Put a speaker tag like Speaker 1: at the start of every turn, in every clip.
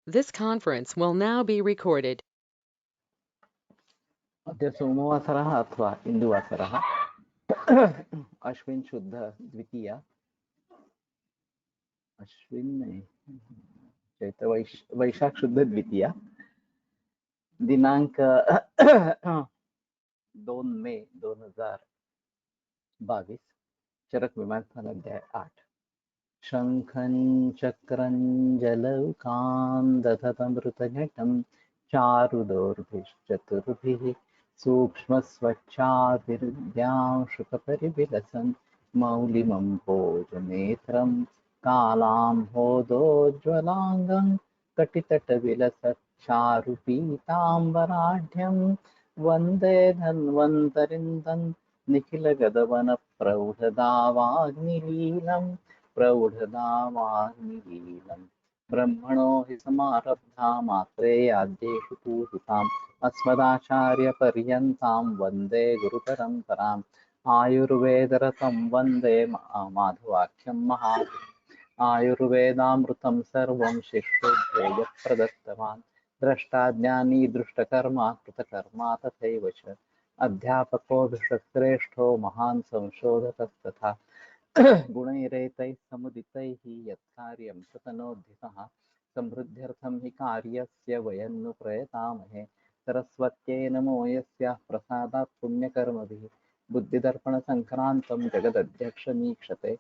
Speaker 1: This conference will now be recorded.
Speaker 2: अद्य सोमवासरः अथवा इन्दुवासरः अश्विन शुद्ध द्वितीया अश्विन नहीं चैत्र वैशाख शुद्ध द्वितीया दिनांक 2 मे 2022 चरक विमानस्थान अध्याय 8 शंखं चक्रं जलौकां दधतमृतघटं चारुदोर्भिश्चतुर्भिः सूक्ष्मस्वच्छाभिर्द्यां शुकपरिविलसन् मौलिमं भोजनेत्रं कालाम्भोदोज्ज्वलाङ्गं कटितटविलसच्चारुपीताम्बराढ्यं वन्दे धन्वन्तरिन्दं निखिलगदवनप्रौढदावाग्निलीलम् प्रौढदावाग्निलीलम् ब्रह्मणो हि समारब्धा मात्रेयाद्येषु पूजिताम् अस्मदाचार्यपर्यन्तां वन्दे गुरुपरम्पराम् आयुर्वेदरतं वन्दे माधवाख्यं आयुर्वेदामृतं सर्वं शिष्येभ्यो यः प्रदत्तवान् द्रष्टाज्ञानी दृष्टकर्मा कृतकर्मा तथैव च अध्यापको धृतश्रेष्ठो महान् संशोधकस्तथा गुणैरेतैः समुदितैः यत्कार्यं ततनोद्धितः समृद्ध्यर्थं हि कार्यस्य वयं नु प्रयतामहे सरस्वत्यै नमो यस्याः प्रसादात् पुण्यकर्मभिः बुद्धिदर्पणसङ्क्रान्तं जगदध्यक्षमीक्षते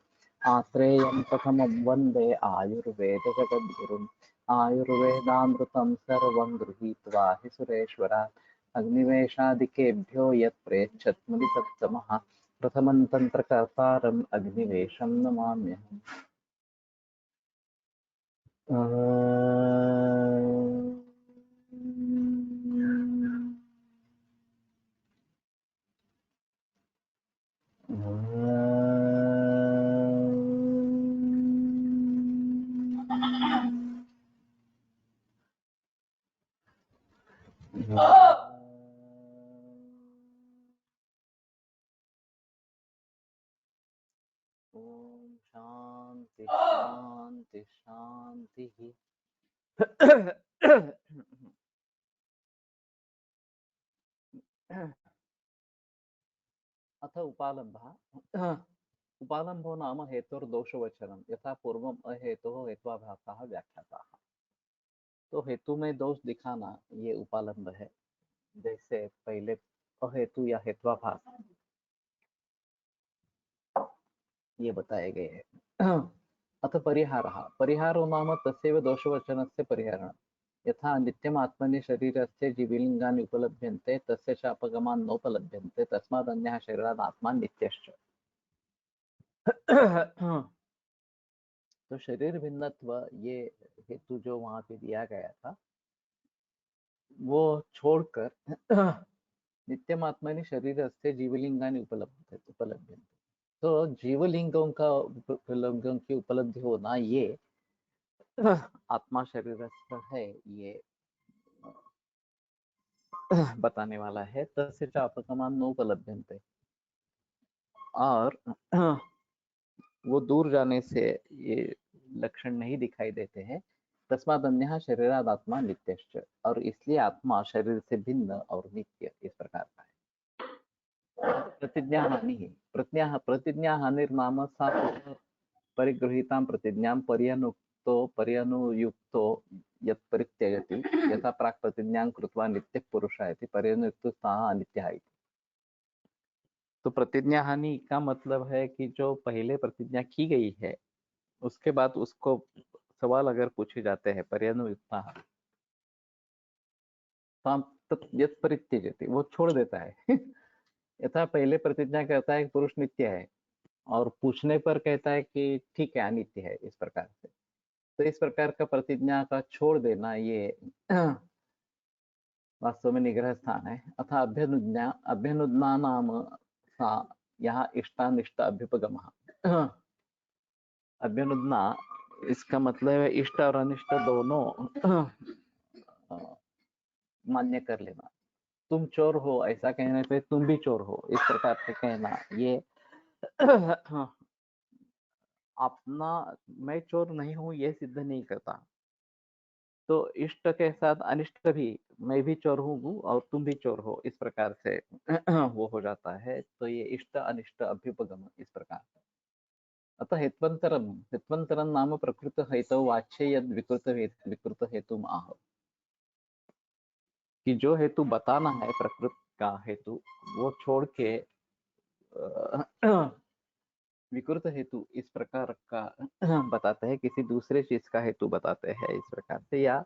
Speaker 2: आत्रेयं प्रथमं वन्दे आयुर्वेदजगद्गुरुम् आयुर्वेदामृतं सर्वं गृहीत्वा हि सुरेश्वरात् अग्निवेशादिकेभ्यो यत् प्रेच्छत्मुनि सत्तमः प्रथमं तन्त्रकर्तारम् अग्निवेशं नमाम्यहम् ओम शांति शांति शांति अथ उपालम्भः उपालम्भो नाम हेतुर्दोषवचनम् यथा पूर्वम् अहेतुः हेत्वाभासः व्याख्याताः। तो हेतु में दोष दिखाना ये उपालंब है। जैसे पहले अहेतु या हेत्वाभास ये बताए गए हैं। अथ परिहारः परिहारो नाम तस्यैव दोषवचनस्य परिहारः यथा नित्यम् आत्मनि शरीरस्य जीवलिङ्गानि उपलभ्यन्ते तस्य च अपगमान् नोपलभ्यन्ते तस्मात् अन्यः शरीरात् आत्मा नित्यश्च। तो शरीर भिन्नत्व ये हेतु जो वहां पे दिया गया था वो छोड़कर नित्यम् आत्मनि शरीरस्य जीवलिङ्गानि उपलभ्यन्ते। तो जीवलिंगों का लिंगों की उपलब्धि होना ये आत्मा शरीरस्थ है ये बताने वाला है। तस्य च अपगमान् नोपलभ्यन्ते और वो दूर जाने से ये लक्षण नहीं दिखाई देते हैं। तस्मात् अन्यः शरीरात् आत्मा नित्यश्च और इसलिए आत्मा शरीर से भिन्न और नित्य इस प्रकार का है। प्रतिज्ञा हानि प्रतिज्ञा हानिर्नाम सा परिगृहीतां प्रतिज्ञां पर्यनुयुक्तो यत् परित्यजति यथा प्राक् प्रतिज्ञां कृत्वा नित्यः पुरुषः इति पर्यनुयुक्तो सः अनित्यः इति। तो प्रतिज्ञा हानि का मतलब है कि जो पहले प्रतिज्ञा की गई है उसके बाद उसको सवाल अगर पूछे जाते हैं पर्यनुयुक्तः यत् परित्यजति वो छोड़ देता है। यथा पहले प्रतिज्ञा कहता है कि पुरुष नित्य है और पूछने पर कहता है कि ठीक है अनित्य है इस प्रकार से। तो इस प्रकार का प्रतिज्ञा का छोड़ देना ये वास्तव में निग्रह स्थान है। अथा अभ्यनुज्ञा नाम सा यहाँ इष्टानिष्ट अभ्युपगमः। अभ्यनुज्ञा इसका मतलब है इष्ट और अनिष्ट दोनों मान्य कर लेना। तुम चोर हो ऐसा कहने पे तुम भी चोर हो इस प्रकार से कहना ये अपना मैं चोर नहीं हूं ये सिद्ध नहीं करता। तो इष्ट के साथ अनिष्ट भी, मैं भी चोर हूँ और तुम भी चोर हो, इस प्रकार से वो हो जाता है। तो ये इष्ट अनिष्ट अभ्युपगम इस प्रकार से। अतः हित्वंतरम नाम प्रकृत हेतु वाच्य यद विकृत हेतु आह, कि जो हेतु बताना है प्रकृत का हेतु, वो छोड़ के विकृत हेतु इस प्रकार का बताते हैं, किसी दूसरे चीज का हेतु बताते हैं इस प्रकार से, या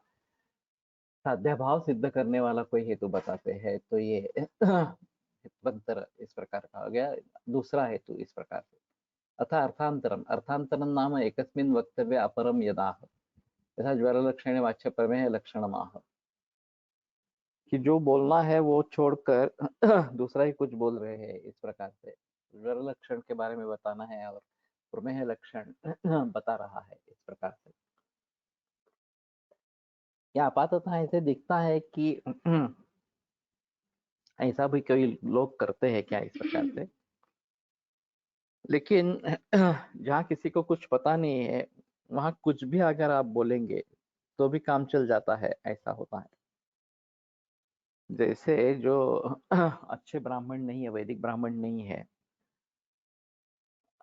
Speaker 2: साध्याभाव सिद्ध करने वाला कोई हेतु बताते हैं, तो ये हित्वंतर इस प्रकार का हो गया, दूसरा हेतु इस प्रकार से। अतः अर्थांतरम नाम एकस्मिन् वक्तव्ये अपरम यदाह, यथा ज्वर लक्षण वाच्य प्रमेय लक्षण आह, कि जो बोलना है वो छोड़कर दूसरा ही कुछ बोल रहे हैं इस प्रकार से। ज्वर लक्षण के बारे में बताना है और प्रमेय लक्षण बता रहा है इस प्रकार से। या आपाततः ऐसे दिखता है कि ऐसा भी कई लोग करते हैं क्या इस प्रकार से, लेकिन जहाँ किसी को कुछ पता नहीं है वहां कुछ भी अगर आप बोलेंगे तो भी काम चल जाता है, ऐसा होता है। जैसे जो अच्छे ब्राह्मण नहीं है, वैदिक ब्राह्मण नहीं है,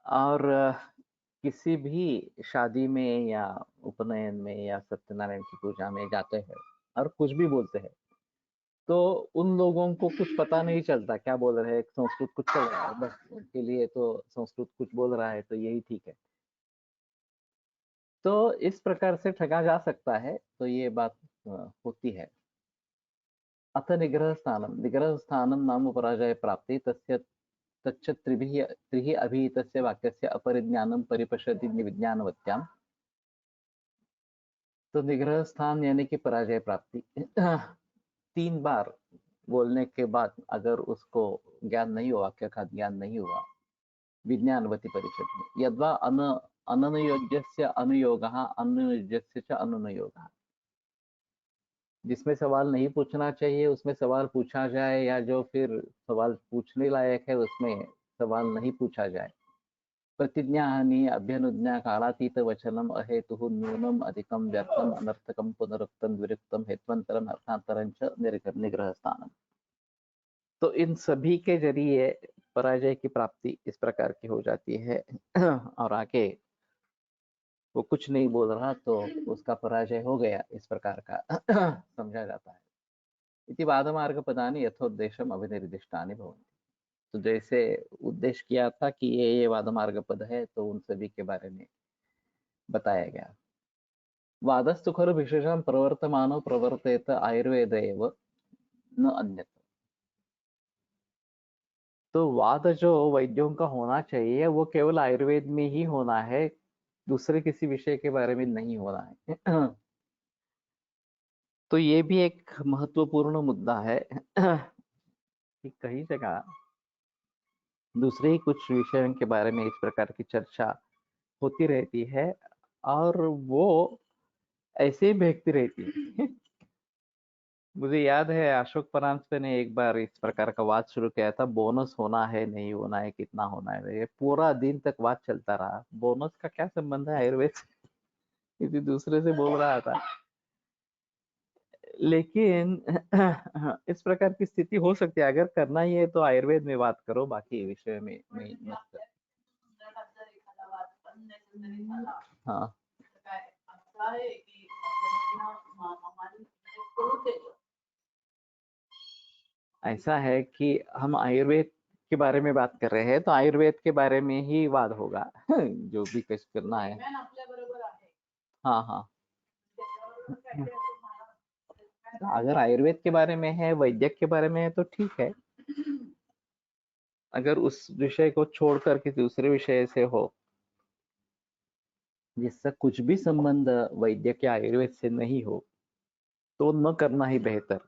Speaker 2: और किसी भी शादी में या उपनयन में या सत्यनारायण की पूजा में जाते हैं और कुछ भी बोलते हैं, तो उन लोगों को कुछ पता नहीं चलता क्या बोल रहे हैं, संस्कृत कुछ चल रहा है, बस उनके लिए तो संस्कृत कुछ बोल रहा है तो यही ठीक है। तो इस प्रकार से ठगा जा सकता है, तो ये बात होती है। अथ निग्रह स्थानम नाम पराजय प्राप्ति तस्य तच्च त्रिः अभिहितस्य वाक्यस्य अपरिज्ञानम परिपश्यति विज्ञानवत्याम। तो निग्रह स्थान यानी कि पराजय प्राप्ति, 3 बार बोलने के बाद अगर उसको ज्ञान नहीं हुआ, वाक्य का ज्ञान नहीं हुआ, विज्ञानवती परिषद यद्वा अननुयोज्यस्य अनुयोगः अनुयोज्यस्य च अनुनयोगः, जिसमें सवाल नहीं पूछना चाहिए उसमें सवाल पूछा जाए, या जो फिर सवाल पूछने लायक है उसमें सवाल नहीं पूछा जाए। प्रतिज्ञा हानि अभ्यनुज्ञा कालातीत वचनम अहेतु न्यूनम अधिकम व्यर्थम अनर्थकम पुनरुक्तम द्विरुक्तम हेत्वंतरम अर्थांतरं च निग्रह स्थानम। तो इन सभी के जरिए पराजय की प्राप्ति इस प्रकार की हो जाती है, और आगे वो कुछ नहीं बोल रहा तो उसका पराजय हो गया इस प्रकार का समझा जाता है। इति वादमार्ग पदानि यथोद्देशम अभिनिर्दिष्टानि भवन्ति। तो जैसे उद्देश्य किया था कि ये वादमार्ग पद है, तो उन सभी के बारे में बताया गया। वादस्तु खलु विशेषं प्रवर्तमानो प्रवर्तेत आयुर्वेद एव न अन्यत्। तो वाद जो वैद्यों का होना चाहिए वो केवल आयुर्वेद में ही होना है, दूसरे किसी विषय के बारे में नहीं होना है। तो ये भी एक महत्वपूर्ण मुद्दा है कि कई जगह दूसरे ही कुछ विषयों के बारे में इस प्रकार की चर्चा होती रहती है और वो ऐसे ही भेजती रहती है। मुझे याद है अशोक परांजपे ने एक बार इस प्रकार का वाद शुरू किया था, बोनस होना है नहीं होना है, कितना होना है, ये पूरा दिन तक वाद चलता रहा। बोनस का क्या संबंध है आयुर्वेद से? किसी दूसरे से बोल रहा था, लेकिन इस प्रकार की स्थिति हो सकती है। अगर करना ही है तो आयुर्वेद में बात करो, बाकी विषय में मत। हाँ, ऐसा है कि हम आयुर्वेद के बारे में बात कर रहे हैं तो आयुर्वेद के बारे में ही वाद होगा। जो भी कुछ करना है। हाँ हाँ, अगर आयुर्वेद के बारे में है, वैद्यक के बारे में है तो ठीक है। अगर उस विषय को छोड़कर किसी दूसरे विषय से हो जिससे कुछ भी संबंध वैद्यक या आयुर्वेद से नहीं हो, तो न करना ही बेहतर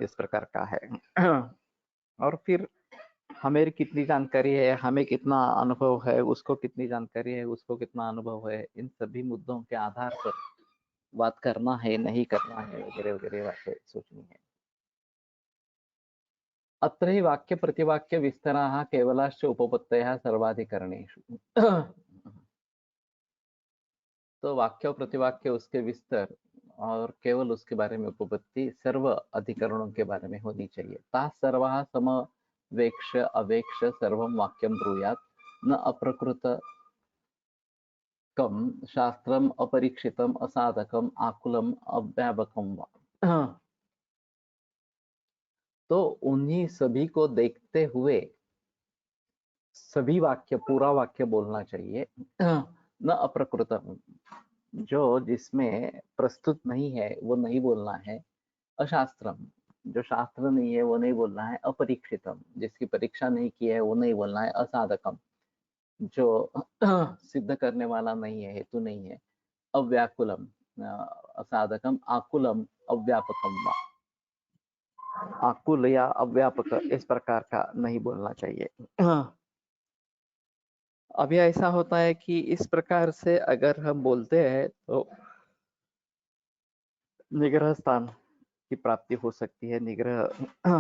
Speaker 2: इस प्रकार का है। और फिर हमें कितनी जानकारी है, हमें कितना अनुभव है, उसको कितनी जानकारी है, उसको कितना अनुभव है, इन सभी मुद्दों के आधार पर बात करना है नहीं करना है वगैरह वगैरह बातें सोचनी है। अत्र हि वाक्य प्रतिवाक्य विस्तराः केवलाश्च उपपत्तयः सर्वाधिकरणेषु। तो वाक्य और प्रतिवाक्य उसके विस्तर और केवल उसके बारे में उपपत्ति सर्व अधिकरणों के बारे में होनी चाहिए। ता सर्वः समवेक्ष अवेक्ष सर्वं वाक्यं ब्रूयात् न अप्रकृत कम शास्त्रम अपरीक्षितम असाधकम आकुलम अव्यापकम वा। तो उन्हीं सभी को देखते हुए सभी वाक्य पूरा वाक्य बोलना चाहिए। न अप्रकृतम, जो जिसमें प्रस्तुत नहीं है वो नहीं बोलना है। अशास्त्रम, जो शास्त्र नहीं है वो नहीं बोलना है। अपरीक्षितम, जिसकी परीक्षा नहीं की है वो नहीं बोलना है। असाधकम, जो सिद्ध करने वाला नहीं है, हेतु नहीं है। अव्याकुलम, असाधकम आकुलम अव्यापकम वा। आकुल या अव्यापक इस प्रकार का नहीं बोलना चाहिए। अभी ऐसा होता है कि इस प्रकार से अगर हम बोलते हैं तो निग्रह स्थान की प्राप्ति हो सकती है, निग्रह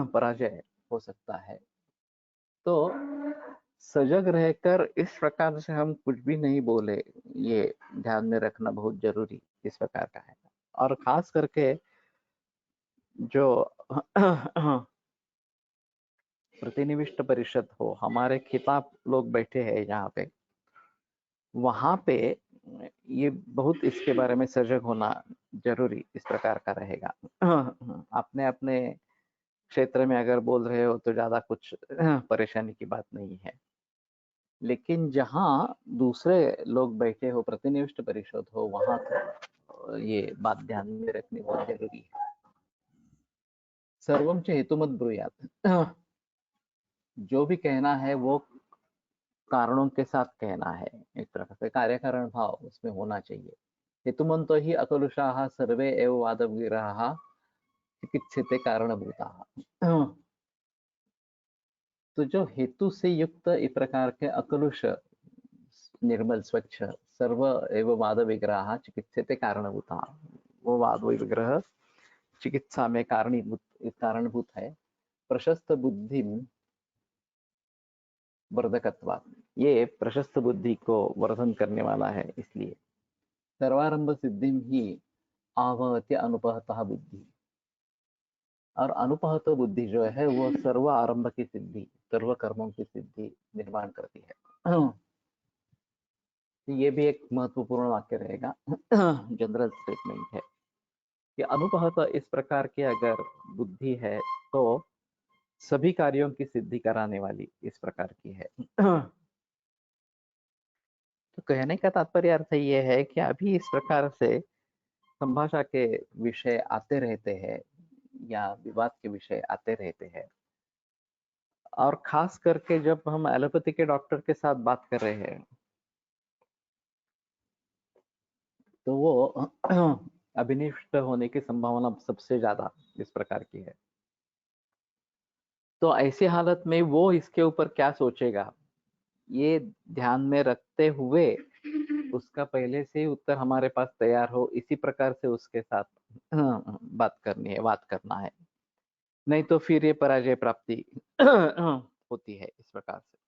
Speaker 2: पराजय हो सकता है। तो सजग रहकर इस प्रकार से हम कुछ भी नहीं बोले, ये ध्यान में रखना बहुत जरूरी इस प्रकार का है। और खास करके जो प्रतिनिविष्ट परिषद हो, हमारे खिताब लोग बैठे हैं यहाँ पे, वहां पे ये बहुत इसके बारे में सजग होना जरूरी इस प्रकार का रहेगा। अपने अपने क्षेत्र में अगर बोल रहे हो तो ज्यादा कुछ परेशानी की बात नहीं है, लेकिन जहाँ दूसरे लोग बैठे हो, प्रतिनिविष्ट परिषद हो, वहां तो ये बात ध्यान में रखनी बहुत जरूरी है। सर्वम च हेतुमत ब्रूयात, जो भी कहना है वो कारणों के साथ कहना है। एक प्रकार से कार्य कारण भाव उसमें होना चाहिए। हेतुमन्तो ही अकलुषाः सर्वे एव वादविग्रहाः चिकित्सिते कारणभूताः। तो जो हेतु से युक्त इस प्रकार के अकलुष, निर्मल, स्वच्छ, सर्व एव वाद विग्रह चिकित्सिते कारणभूताः, वो वाद विग्रह चिकित्सा में कारणभूत है। प्रशस्त बुद्धि वर्धकत्वात्, ये प्रशस्त बुद्धि को वर्धन करने वाला है। इसलिए सर्वारंभ सिद्धिम ही आवहत्य अनुपहतः बुद्धि, और अनुपहत बुद्धि जो है वो सर्व आरंभ की सिद्धि, सर्व कर्मों की सिद्धि निर्माण करती है। ये भी एक महत्वपूर्ण वाक्य रहेगा, जनरल स्टेटमेंट है कि अनुपहत इस प्रकार की अगर बुद्धि है तो सभी कार्यों की सिद्धि कराने वाली इस प्रकार की है। तो कहने का तात्पर्य अर्थ ये है कि अभी इस प्रकार से संभाषा के विषय आते रहते हैं या विवाद के विषय आते रहते हैं, और खास करके जब हम एलोपैथी के डॉक्टर के साथ बात कर रहे हैं तो वो अभिनिष्ट होने की संभावना सबसे ज्यादा इस प्रकार की है। तो ऐसी हालत में वो इसके ऊपर क्या सोचेगा, ये ध्यान में रखते हुए उसका पहले से ही उत्तर हमारे पास तैयार हो, इसी प्रकार से उसके साथ बात करनी है, बात करना है। नहीं तो फिर ये पराजय प्राप्ति होती है इस प्रकार से।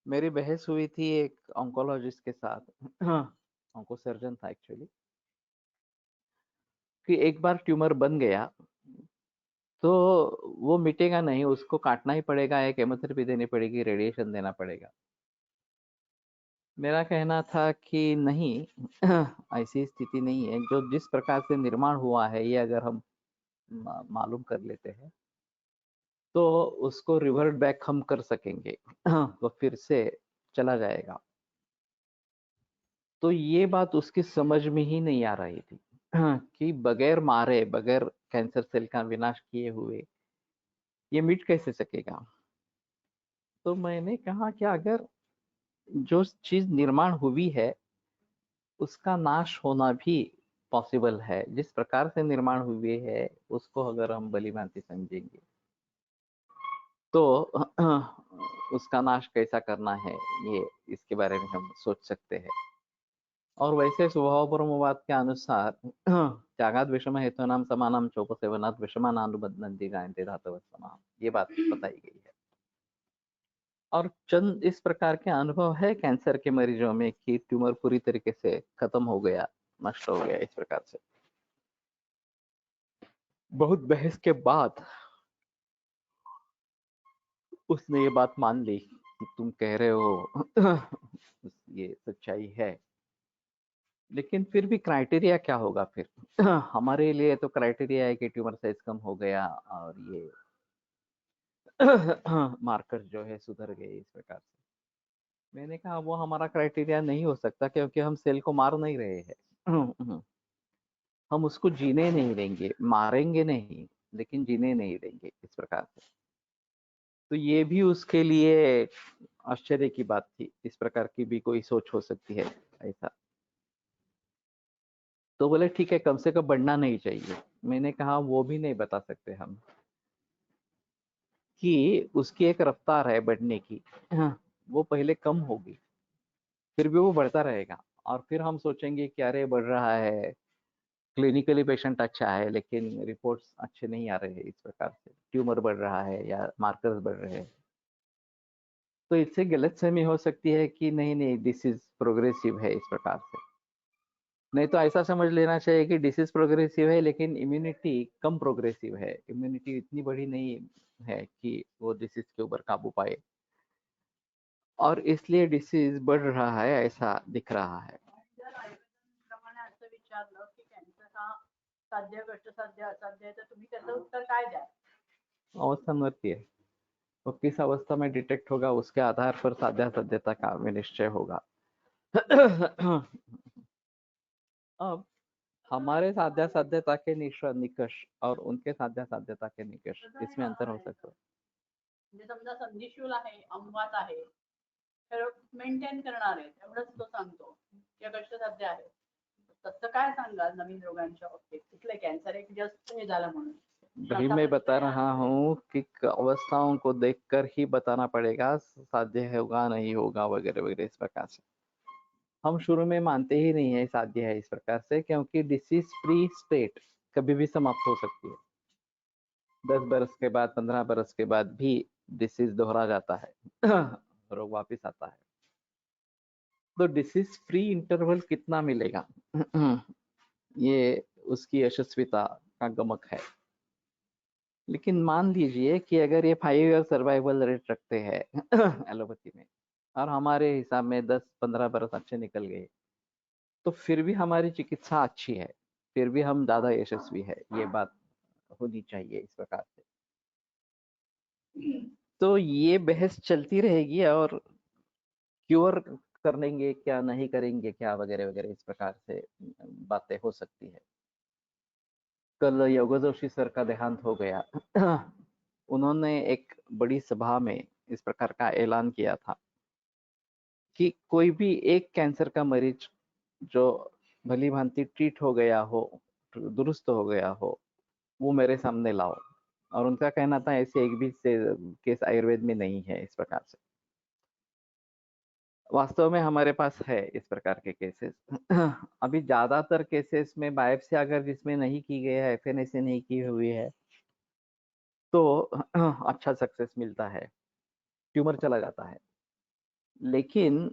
Speaker 2: मेरी बहस हुई थी एक ऑन्कोलॉजिस्ट के साथ, ऑन्को सर्जन था एक्चुअली, कि एक बार ट्यूमर बन गया तो वो मिटेगा नहीं, उसको काटना ही पड़ेगा, या केमोथेरेपी देनी पड़ेगी, रेडिएशन देना पड़ेगा। मेरा कहना था कि नहीं, ऐसी स्थिति नहीं है। जो जिस प्रकार से निर्माण हुआ है ये अगर हम मालूम कर लेते हैं तो उसको रिवर्ट बैक हम कर सकेंगे, तो फिर से चला जाएगा। तो ये बात उसकी समझ में ही नहीं आ रही थी कि बगैर मारे, बगैर कैंसर सेल का विनाश किए हुए ये मिट कैसे सकेगा। तो मैंने कहा कि अगर जो चीज निर्माण हुई है उसका नाश होना भी पॉसिबल है, जिस प्रकार से निर्माण हुई है उसको अगर हम भली भांति समझेंगे तो उसका नाश कैसा करना है ये इसके बारे में हम सोच सकते हैं। और वैसे स्वभाव परमवाद के अनुसार त्यागाद विषम हेतु नाम समानाम चोपसेवनात् विषमानानुबंधन्ति गायन्ते धातवः समाम, ये बात बताई गई है। और चंद इस प्रकार के अनुभव है कैंसर के मरीजों में कि ट्यूमर पूरी तरीके से खत्म हो गया, नष्ट हो गया इस प्रकार से। बहुत बहस के बाद उसने ये बात मान ली कि तुम कह रहे हो ये सच्चाई है, लेकिन फिर भी क्राइटेरिया क्या होगा फिर? हमारे लिए तो क्राइटेरिया है कि ट्यूमर साइज कम हो गया और ये मार्कर जो है सुधर गए इस प्रकार से। मैंने कहा वो हमारा क्राइटेरिया नहीं हो सकता, क्योंकि हम सेल को मार नहीं रहे हैं। हम उसको जीने नहीं देंगे, मारेंगे नहीं, लेकिन जीने नहीं देंगे इस प्रकार से। तो ये भी उसके लिए आश्चर्य की बात थी, इस प्रकार की भी कोई सोच हो सकती है ऐसा। तो बोले ठीक है, कम से कम बढ़ना नहीं चाहिए। मैंने कहा वो भी नहीं बता सकते हम कि उसकी एक रफ्तार है बढ़ने की। हाँ, वो पहले कम होगी, फिर भी वो बढ़ता रहेगा, और फिर हम सोचेंगे कि अरे बढ़ रहा है, क्लिनिकली पेशेंट अच्छा है, लेकिन रिपोर्ट्स अच्छे नहीं आ रहे हैं इस प्रकार से, ट्यूमर बढ़ रहा है या मार्कर्स बढ़ रहे हैं। तो इससे गलतफहमी हो सकती है कि नहीं नहीं डिसीज प्रोग्रेसिव है इस प्रकार से। नहीं तो ऐसा समझ लेना चाहिए कि डिसीज प्रोग्रेसिव है, लेकिन इम्यूनिटी कम प्रोग्रेसिव है, इम्यूनिटी इतनी बड़ी नहीं है कि वो डिसीज के ऊपर काबू पाए, और इसलिए डिसीज बढ़ रहा है ऐसा दिख रहा है।
Speaker 3: जर आयुर्वेदाप्रमाणे असं विचारलं की कॅन्सर हा साध्य कष्टसाध्य असाध्य आहे, तर तुम्ही त्याचं उत्तर काय द्याल?
Speaker 2: अवस्थांवरती है, वो किस अवस्था में डिटेक्ट होगा उसके आधार पर साध्यासाध्यता का निश्चय होगा। अब हमारे साध्यासाध्यता के निकष और उनके साध्यासाध्यता के निकष, इसमें अंतर हो सकता है।
Speaker 3: म्हणजे समजा संधिशूल आहे, अंगात आहे, तर मेंटेन करणार आहे, एवढंच तो सांगतो किंवा कष्टसाध्य आहे. तसं काय सांगाल नवीन रोगांच्या बाबतीत? कुठलं कॅन्सर एक जस्ट हे झालं म्हणून
Speaker 2: वही मैं बता रहा हूँ कि अवस्थाओं को देखकर ही बताना पड़ेगा, साध्य होगा नहीं होगा वगैरह वगैरह इस प्रकार से। हम शुरू में मानते ही नहीं है साध्य है इस प्रकार से, क्योंकि डिसीज फ्री स्टेट कभी भी समाप्त हो सकती है। 10 बरस के बाद, 15 बरस के बाद भी डिसीज दोहरा जाता है, रोग वापिस आता है। तो डिसीज फ्री इंटरवल कितना मिलेगा, ये उसकी यशस्विता का गमक है। लेकिन मान लीजिए कि अगर ये 5 ईयर सर्वाइवल रेट रखते हैं एलोपैथी में, और हमारे हिसाब में 10-15 बरस अच्छे निकल गए, तो फिर भी हमारी चिकित्सा अच्छी है, फिर भी हम ज्यादा यशस्वी है, ये बात होनी चाहिए इस प्रकार से। तो ये बहस चलती रहेगी, और क्योर कर लेंगे क्या, नहीं करेंगे क्या, वगैरह वगैरह इस प्रकार से बातें हो सकती है। कल योगा जोशी सर का देहांत हो गया। उन्होंने एक बड़ी सभा में इस प्रकार का ऐलान किया था कि कोई भी एक कैंसर का मरीज जो भली भांति ट्रीट हो गया हो, दुरुस्त हो गया हो, वो मेरे सामने लाओ। और उनका कहना था ऐसे एक भी से केस आयुर्वेद में नहीं है इस प्रकार से। वास्तव में हमारे पास है इस प्रकार के केसेस। अभी ज्यादातर केसेस में बायोप्सी अगर जिसमें नहीं की गई है, एफएनएसी नहीं की हुई है, तो अच्छा सक्सेस मिलता है, ट्यूमर चला जाता है। लेकिन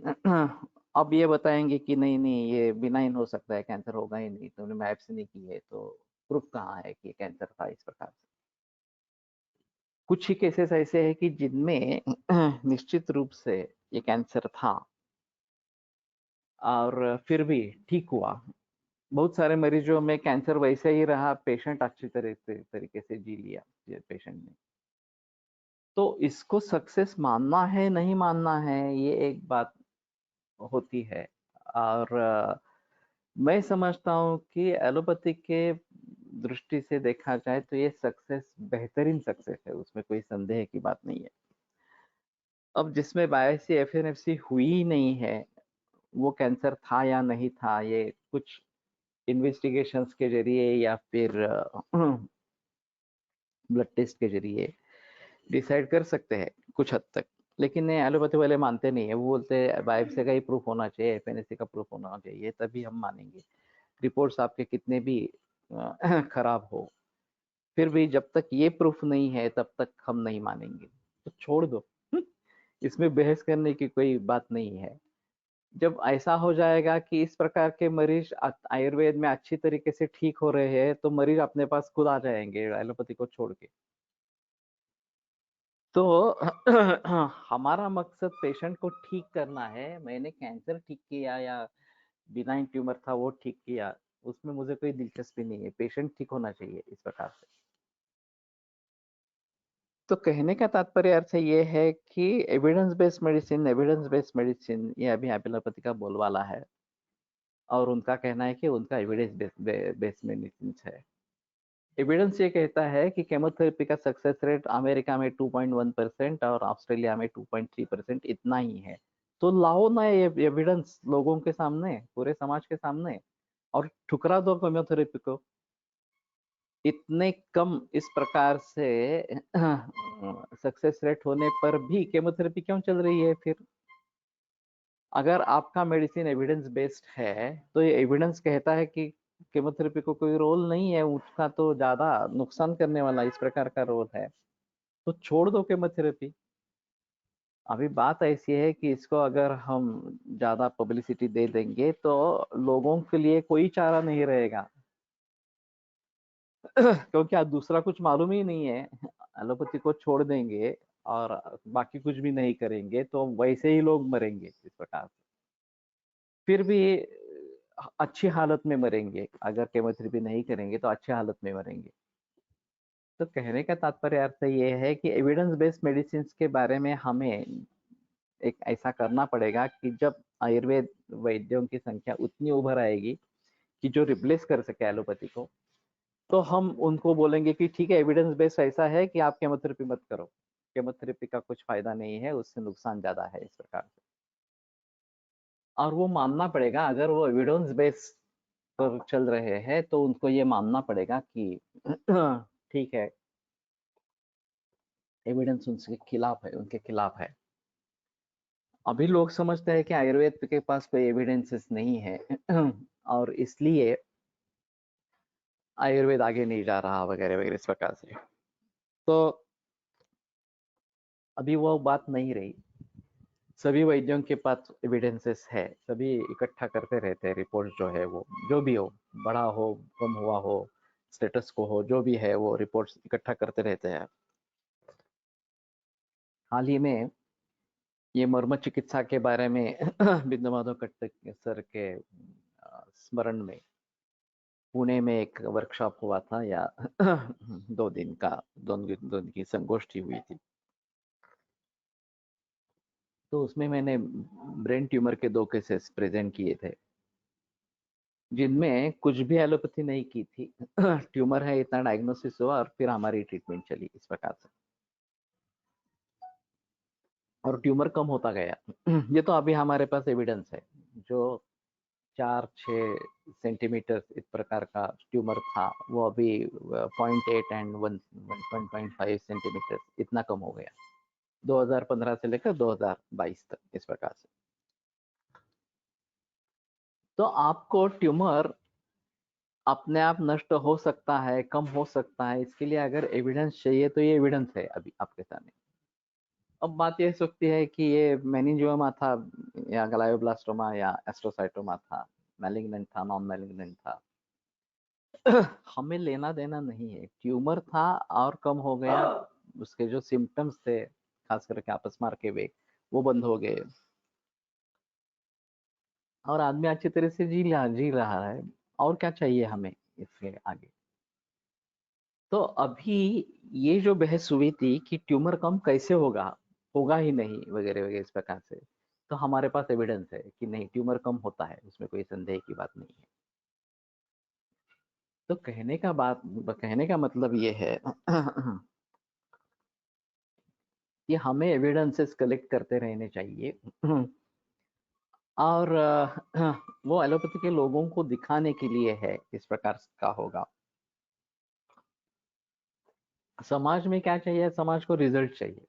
Speaker 2: अब ये बताएंगे कि नहीं नहीं ये बिनाइन हो सकता है, कैंसर होगा ही नहीं, तुमने बायोप्सी नहीं की है तो प्रूफ कहाँ है कि कैंसर था इस प्रकार से। कुछ ही केसेस ऐसे हैं कि जिनमें निश्चित रूप से ये कैंसर था और फिर भी ठीक हुआ। बहुत सारे मरीजों में कैंसर वैसे ही रहा, पेशेंट अच्छी तरीके से जी लिया पेशेंट ने। तो इसको सक्सेस मानना है नहीं मानना है, ये एक बात होती है। और मैं समझता हूँ कि एलोपैथी के दृष्टि से देखा जाए तो ये सक्सेस बेहतरीन सक्सेस है, उसमें कोई संदेह की बात नहीं है। अब जिसमें बायोप्सी एफएनएफसी हुई ही नहीं है, वो कैंसर था या नहीं था, ये कुछ इन्वेस्टिगेशंस के जरिए या फिर ब्लड टेस्ट के जरिए डिसाइड कर सकते हैं कुछ हद तक। लेकिन एलोपैथी वाले मानते नहीं है, वो बोलते हैं बायोप्सी का ही प्रूफ होना चाहिए, एफएनएसी का प्रूफ होना चाहिए, तभी हम मानेंगे। रिपोर्ट्स आपके कितने भी खराब हो, फिर भी जब तक ये प्रूफ नहीं है तब तक हम नहीं मानेंगे। तो छोड़ दो, इसमें बहस करने की कोई बात नहीं है। जब ऐसा हो जाएगा कि इस प्रकार के मरीज आयुर्वेद में अच्छी तरीके से ठीक हो रहे हैं, तो मरीज अपने पास खुद आ जाएंगे एलोपैथी को छोड़ के। तो हमारा मकसद पेशेंट को ठीक करना है। मैंने कैंसर ठीक किया या बिनाइन ट्यूमर था वो ठीक किया, उसमें मुझे कोई दिलचस्पी नहीं है। पेशेंट ठीक होना चाहिए इस प्रकार से। तो कहने का तात्पर्य अर्थ ये है कि एविडेंस बेस्ड मेडिसिन ये अभी एलोपैथी का बोलबाला है, और उनका कहना है कि उनका एविडेंस बेस्ड मेडिसिन है। एविडेंस ये कहता है कि केमोथेरेपी का सक्सेस रेट अमेरिका में 2.1% और ऑस्ट्रेलिया में 2.3% इतना ही है। तो लाओ ना ये एविडेंस लोगों के सामने, पूरे समाज के सामने, और ठुकरा दो केमोथेरेपी को। इतने कम इस प्रकार से सक्सेस रेट होने पर भी केमोथेरेपी क्यों चल रही है फिर? अगर आपका मेडिसिन एविडेंस बेस्ड है, तो ये एविडेंस कहता है कि केमोथेरेपी को कोई रोल नहीं है, उसका तो ज्यादा नुकसान करने वाला इस प्रकार का रोल है, तो छोड़ दो केमोथेरेपी। अभी बात ऐसी है कि इसको अगर हम ज्यादा पब्लिसिटी दे देंगे तो लोगों के लिए कोई चारा नहीं रहेगा। क्योंकि आज दूसरा कुछ मालूम ही नहीं है। एलोपैथी को छोड़ देंगे और बाकी कुछ भी नहीं करेंगे तो वैसे ही लोग मरेंगे इस प्रकार से। फिर भी अच्छी हालत में मरेंगे। अगर केमोथेरेपी नहीं करेंगे तो अच्छी हालत में मरेंगे। तो कहने का तात्पर्य अर्थ ये है कि एविडेंस बेस्ड मेडिसिन के बारे में हमें एक ऐसा करना पड़ेगा कि जब आयुर्वेद वैद्यों की संख्या उतनी उभर आएगी कि जो रिप्लेस कर सके एलोपैथी को, तो हम उनको बोलेंगे कि ठीक है, एविडेंस बेस्ड ऐसा है कि आप केमोथेरेपी मत करो, केमोथेरेपी का कुछ फायदा नहीं है, उससे नुकसान ज्यादा है इस प्रकार से। और वो मानना पड़ेगा, अगर वो एविडेंस बेस्ड पर चल रहे हैं तो उनको ये मानना पड़ेगा कि ठीक है, एविडेंस उनके खिलाफ है। अभी लोग समझते हैं कि आयुर्वेद के पास कोई एविडेंसेस नहीं है और इसलिए आयुर्वेद आगे नहीं जा रहा वगैरह वगैरह इस प्रकार से। तो अभी वो बात नहीं रही। सभी वैद्यों के पास एविडेंसेस है, सभी इकट्ठा करते रहते हैं रिपोर्ट, जो है वो जो भी हो, बड़ा हो, कम हुआ हो, स्टेटस को हो, जो भी है वो रिपोर्ट्स इकट्ठा करते रहते हैं। हाल ही में ये मर्म चिकित्सा के बारे में बिंदु माधव कट्टे सर के स्मरण में पुणे में एक वर्कशॉप हुआ था, या 2 दिन की संगोष्ठी हुई थी। तो उसमें मैंने ब्रेन ट्यूमर के 2 केसेस प्रेजेंट किए थे, जिनमें कुछ भी एलोपैथी नहीं की थी। ट्यूमर है इतना डायग्नोसिस हुआ और फिर हमारी ट्रीटमेंट चली इस प्रकार से, और ट्यूमर कम होता गया। ये तो अभी हमारे पास एविडेंस है। जो 4-6 सेंटीमीटर इस प्रकार का ट्यूमर था, वो अभी 0.8 एंड 1.5 सेंटीमीटर इतना कम हो गया, 2015 से लेकर 2022 तक इस प्रकार से। तो आपको ट्यूमर अपने आप नष्ट हो सकता है, कम हो सकता है, इसके लिए अगर एविडेंस चाहिए तो ये एविडेंस है अभी आपके सामने। अब बात ये सकती है कि ये मेनिंजियोमा था या ग्लायोब्लास्टोमा या एस्ट्रोसाइटोमा था, मैलिग्नेंट था, नॉन मैलिग्नेंट था, हमें लेना देना नहीं है। ट्यूमर था और कम हो गया, उसके जो सिम्टम्स थे खास करके आपस मार के वे, वो बंद हो गए, और आदमी अच्छी तरह से जी रहा है। और क्या चाहिए हमें इसके आगे? तो अभी ये जो बहस हुई थी कि ट्यूमर कम कैसे होगा, होगा ही नहीं वगैरह वगैरह इस प्रकार से, तो हमारे पास एविडेंस है कि नहीं, ट्यूमर कम होता है, उसमें कोई संदेह की बात नहीं है। तो कहने का मतलब ये है कि हमें एविडेंसेस कलेक्ट करते रहने चाहिए। और वो एलोपैथी के लोगों को दिखाने के लिए है इस प्रकार का होगा। समाज में क्या चाहिए? समाज को रिजल्ट चाहिए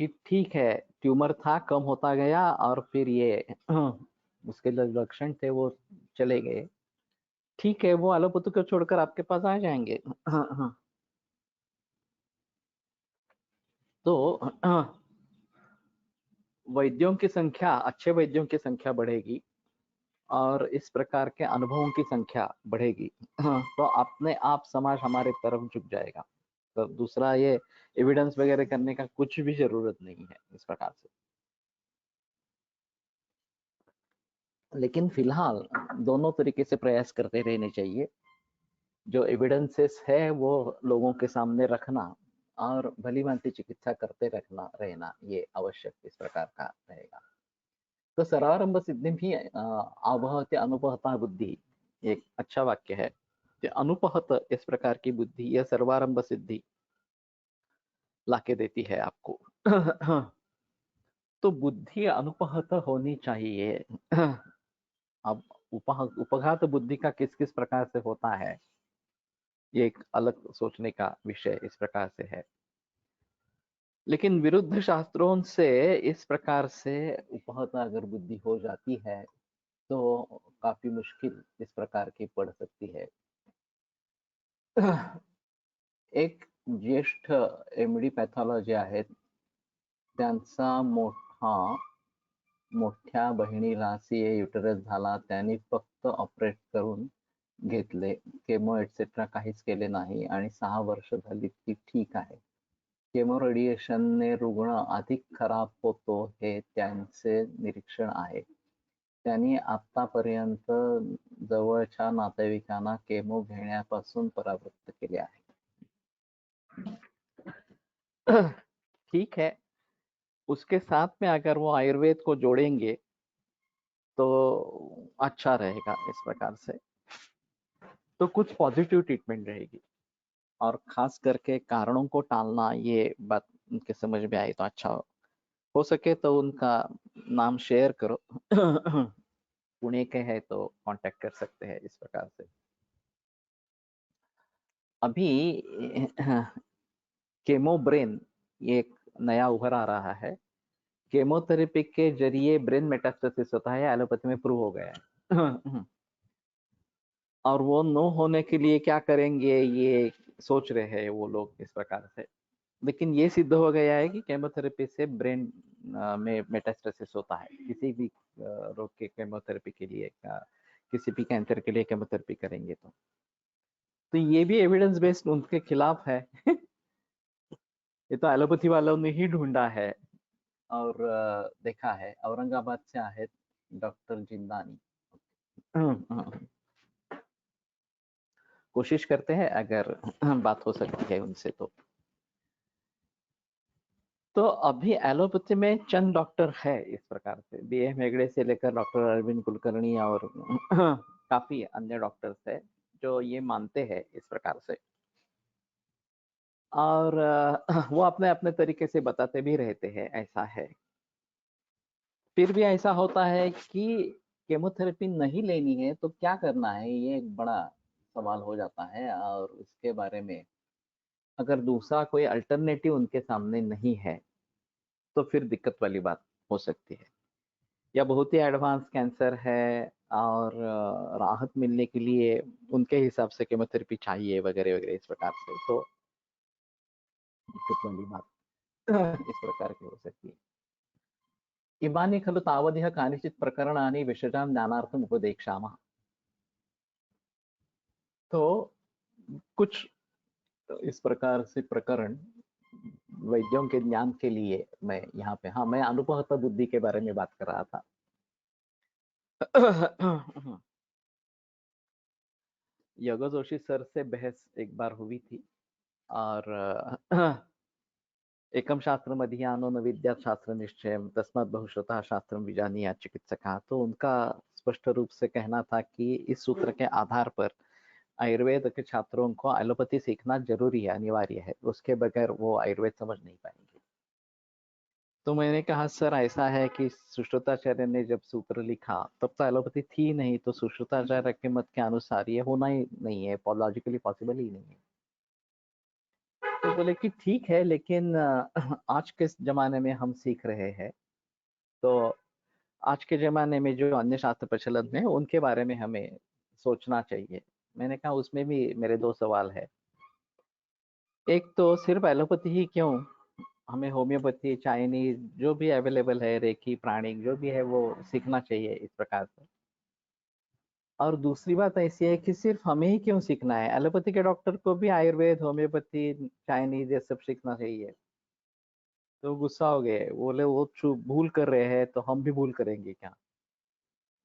Speaker 2: कि ठीक है, ट्यूमर था, कम होता गया, और फिर ये उसके जो लक्षण थे वो चले गए। ठीक है, वो एलोपैथी को छोड़कर आपके पास आ जाएंगे। तो वैद्यों की संख्या, अच्छे वैद्यों की संख्या बढ़ेगी और इस प्रकार के अनुभवों की संख्या बढ़ेगी, तो अपने आप समाज हमारे तरफ झुक जाएगा। तो दूसरा ये एविडेंस वगैरह करने का कुछ भी जरूरत नहीं है इस प्रकार से। लेकिन फिलहाल दोनों तरीके से प्रयास करते रहने चाहिए। जो एविडेंसेस है वो लोगों के सामने रखना और भली भांति चिकित्सा करते रहना ये आवश्यक इस प्रकार का रहेगा। तो सर्वारंभ सिद्धि भी आवहते अनुपहता बुद्धि एक अच्छा वाक्य है कि अनुपहत इस प्रकार की बुद्धि यह सर्वारंभ सिद्धि लाके देती है आपको। तो बुद्धि अनुपहत होनी चाहिए। अब उपघात बुद्धि का किस किस प्रकार से होता है ये एक अलग सोचने का विषय इस प्रकार से है। लेकिन विरुद्ध शास्त्रों से इस प्रकार से उपहत अगर बुद्धि हो जाती है तो काफी मुश्किल इस प्रकार की पड़ सकती है। एक ज्येष्ठ एमडी पॅथॉलॉजी आहेत, त्यांचा मोठ्या बहिणीला सीए युटरस झाला. त्यांनी फक्त ऑपरेट करून घेतले, केमो एटसेट्रा काहीच केले नाही आणि 6 वर्ष झाली ती ठीक आहे. केमो रेडिएशनने रुग्ण अधिक खराब होतो हे त्यांचे निरीक्षण आहे. त्यांनी आतापर्यंत जवळच्या नातेवाईकांना केमो घेण्यापासून परावृत्त केले आहे. ठीक है, उसके साथ में अगर वो आयुर्वेद को जोड़ेंगे तो अच्छा रहेगा इस प्रकार से। तो कुछ पॉजिटिव ट्रीटमेंट रहेगी और खास करके कारणों को टालना ये बात उनके समझ में आई तो अच्छा हो सके तो उनका नाम शेयर करो। पुणे के है तो कांटेक्ट कर सकते हैं इस प्रकार से। अभी केमो ब्रेन ये एक नया उभर आ रहा है। केमोथेरेपी के जरिए ब्रेन मेटास्टेसिस होता है, एलोपैथी में प्रूव हो गया है। और वो नो होने के लिए क्या करेंगे ये सोच रहे हैं वो लोग इस प्रकार से। लेकिन ये सिद्ध हो गया है कि केमोथेरेपी से ब्रेन में मेटास्टेसिस होता है। किसी भी रोग के केमोथेरेपी के लिए किसी भी कैंसर के लिए केमोथेरेपी करेंगे तो ये भी एविडेंस बेस्ड उनके खिलाफ है। ये तो एलोपैथी वालों ने ही ढूंढा है और देखा है। औरंगाबाद से आहेत डॉक्टर जिंदानी। कोशिश करते हैं अगर बात हो सकती है उनसे तो अभी एलोपैथी में चंद डॉक्टर है इस प्रकार से, बीएम हेगड़े से लेकर डॉक्टर अरविंद कुलकर्णी और काफी अन्य डॉक्टर्स है जो ये मानते हैं इस प्रकार से। और वो अपने अपने तरीके से बताते भी रहते हैं ऐसा है। फिर भी ऐसा होता है कि केमोथेरेपी नहीं लेनी है तो क्या करना है ये एक बड़ा सवाल हो जाता है। और उसके बारे में अगर दूसरा कोई अल्टरनेटिव उनके सामने नहीं है तो फिर दिक्कत वाली बात हो सकती है। या बहुत ही एडवांस कैंसर है और राहत मिलने के लिए उनके हिसाब से केमोथेरेपी चाहिए वगैरह वगैरह इस प्रकार से, तो दिक्कत वाली बात इस प्रकार की हो सकती है। इमानि खलु तावदिह कानिचित् प्रकरणानि विशजां ज्ञानार्थम उपदेक्षामः। तो कुछ इस प्रकार से प्रकरण वैद्यों के ज्ञान के लिए मैं यहाँ पे, हाँ, मैं अनुपहत बुद्धि के बारे में बात कर रहा था। योगा जोशी सर से बहस एक बार हुई थी और एकम शास्त्रम अधियानो न विद्यात् शास्त्र निश्चयम् तस्मात् बहुश्रुतः शास्त्रम विजानीयात् चिकित्सकः। तो उनका स्पष्ट रूप से कहना था कि इस सूत्र के आधार पर आयुर्वेद के छात्रों को एलोपैथी सीखना जरूरी है, अनिवार्य है, उसके बगैर वो आयुर्वेद समझ नहीं पाएंगे। तो मैंने कहा सर ऐसा है कि सुश्रुताचार्य ने जब सूत्र लिखा तब तो एलोपैथी थी नहीं, तो सुश्रुताचार्य के मत के अनुसार ये होना ही नहीं है, लॉजिकली पॉसिबल ही नहीं है। तो बोले कि ठीक है, लेकिन आज के जमाने में हम सीख रहे हैं तो आज के जमाने में जो अन्य शास्त्र प्रचलन में उनके बारे में हमें सोचना चाहिए। मैंने कहा उसमें भी मेरे दो सवाल है। एक तो सिर्फ एलोपैथी ही क्यों, हमें होम्योपैथी, चाइनीज जो भी अवेलेबल है, रेकी, प्राणिक जो भी है वो सीखना चाहिए इस प्रकार से। और दूसरी बात ऐसी है कि सिर्फ हमें ही क्यों सीखना है, एलोपैथी के डॉक्टर को भी आयुर्वेद, होम्योपैथी, चाइनीज ये सब सीखना चाहिए। तो गुस्सा हो गए, बोले वो भूल कर रहे हैं तो हम भी भूल करेंगे क्या?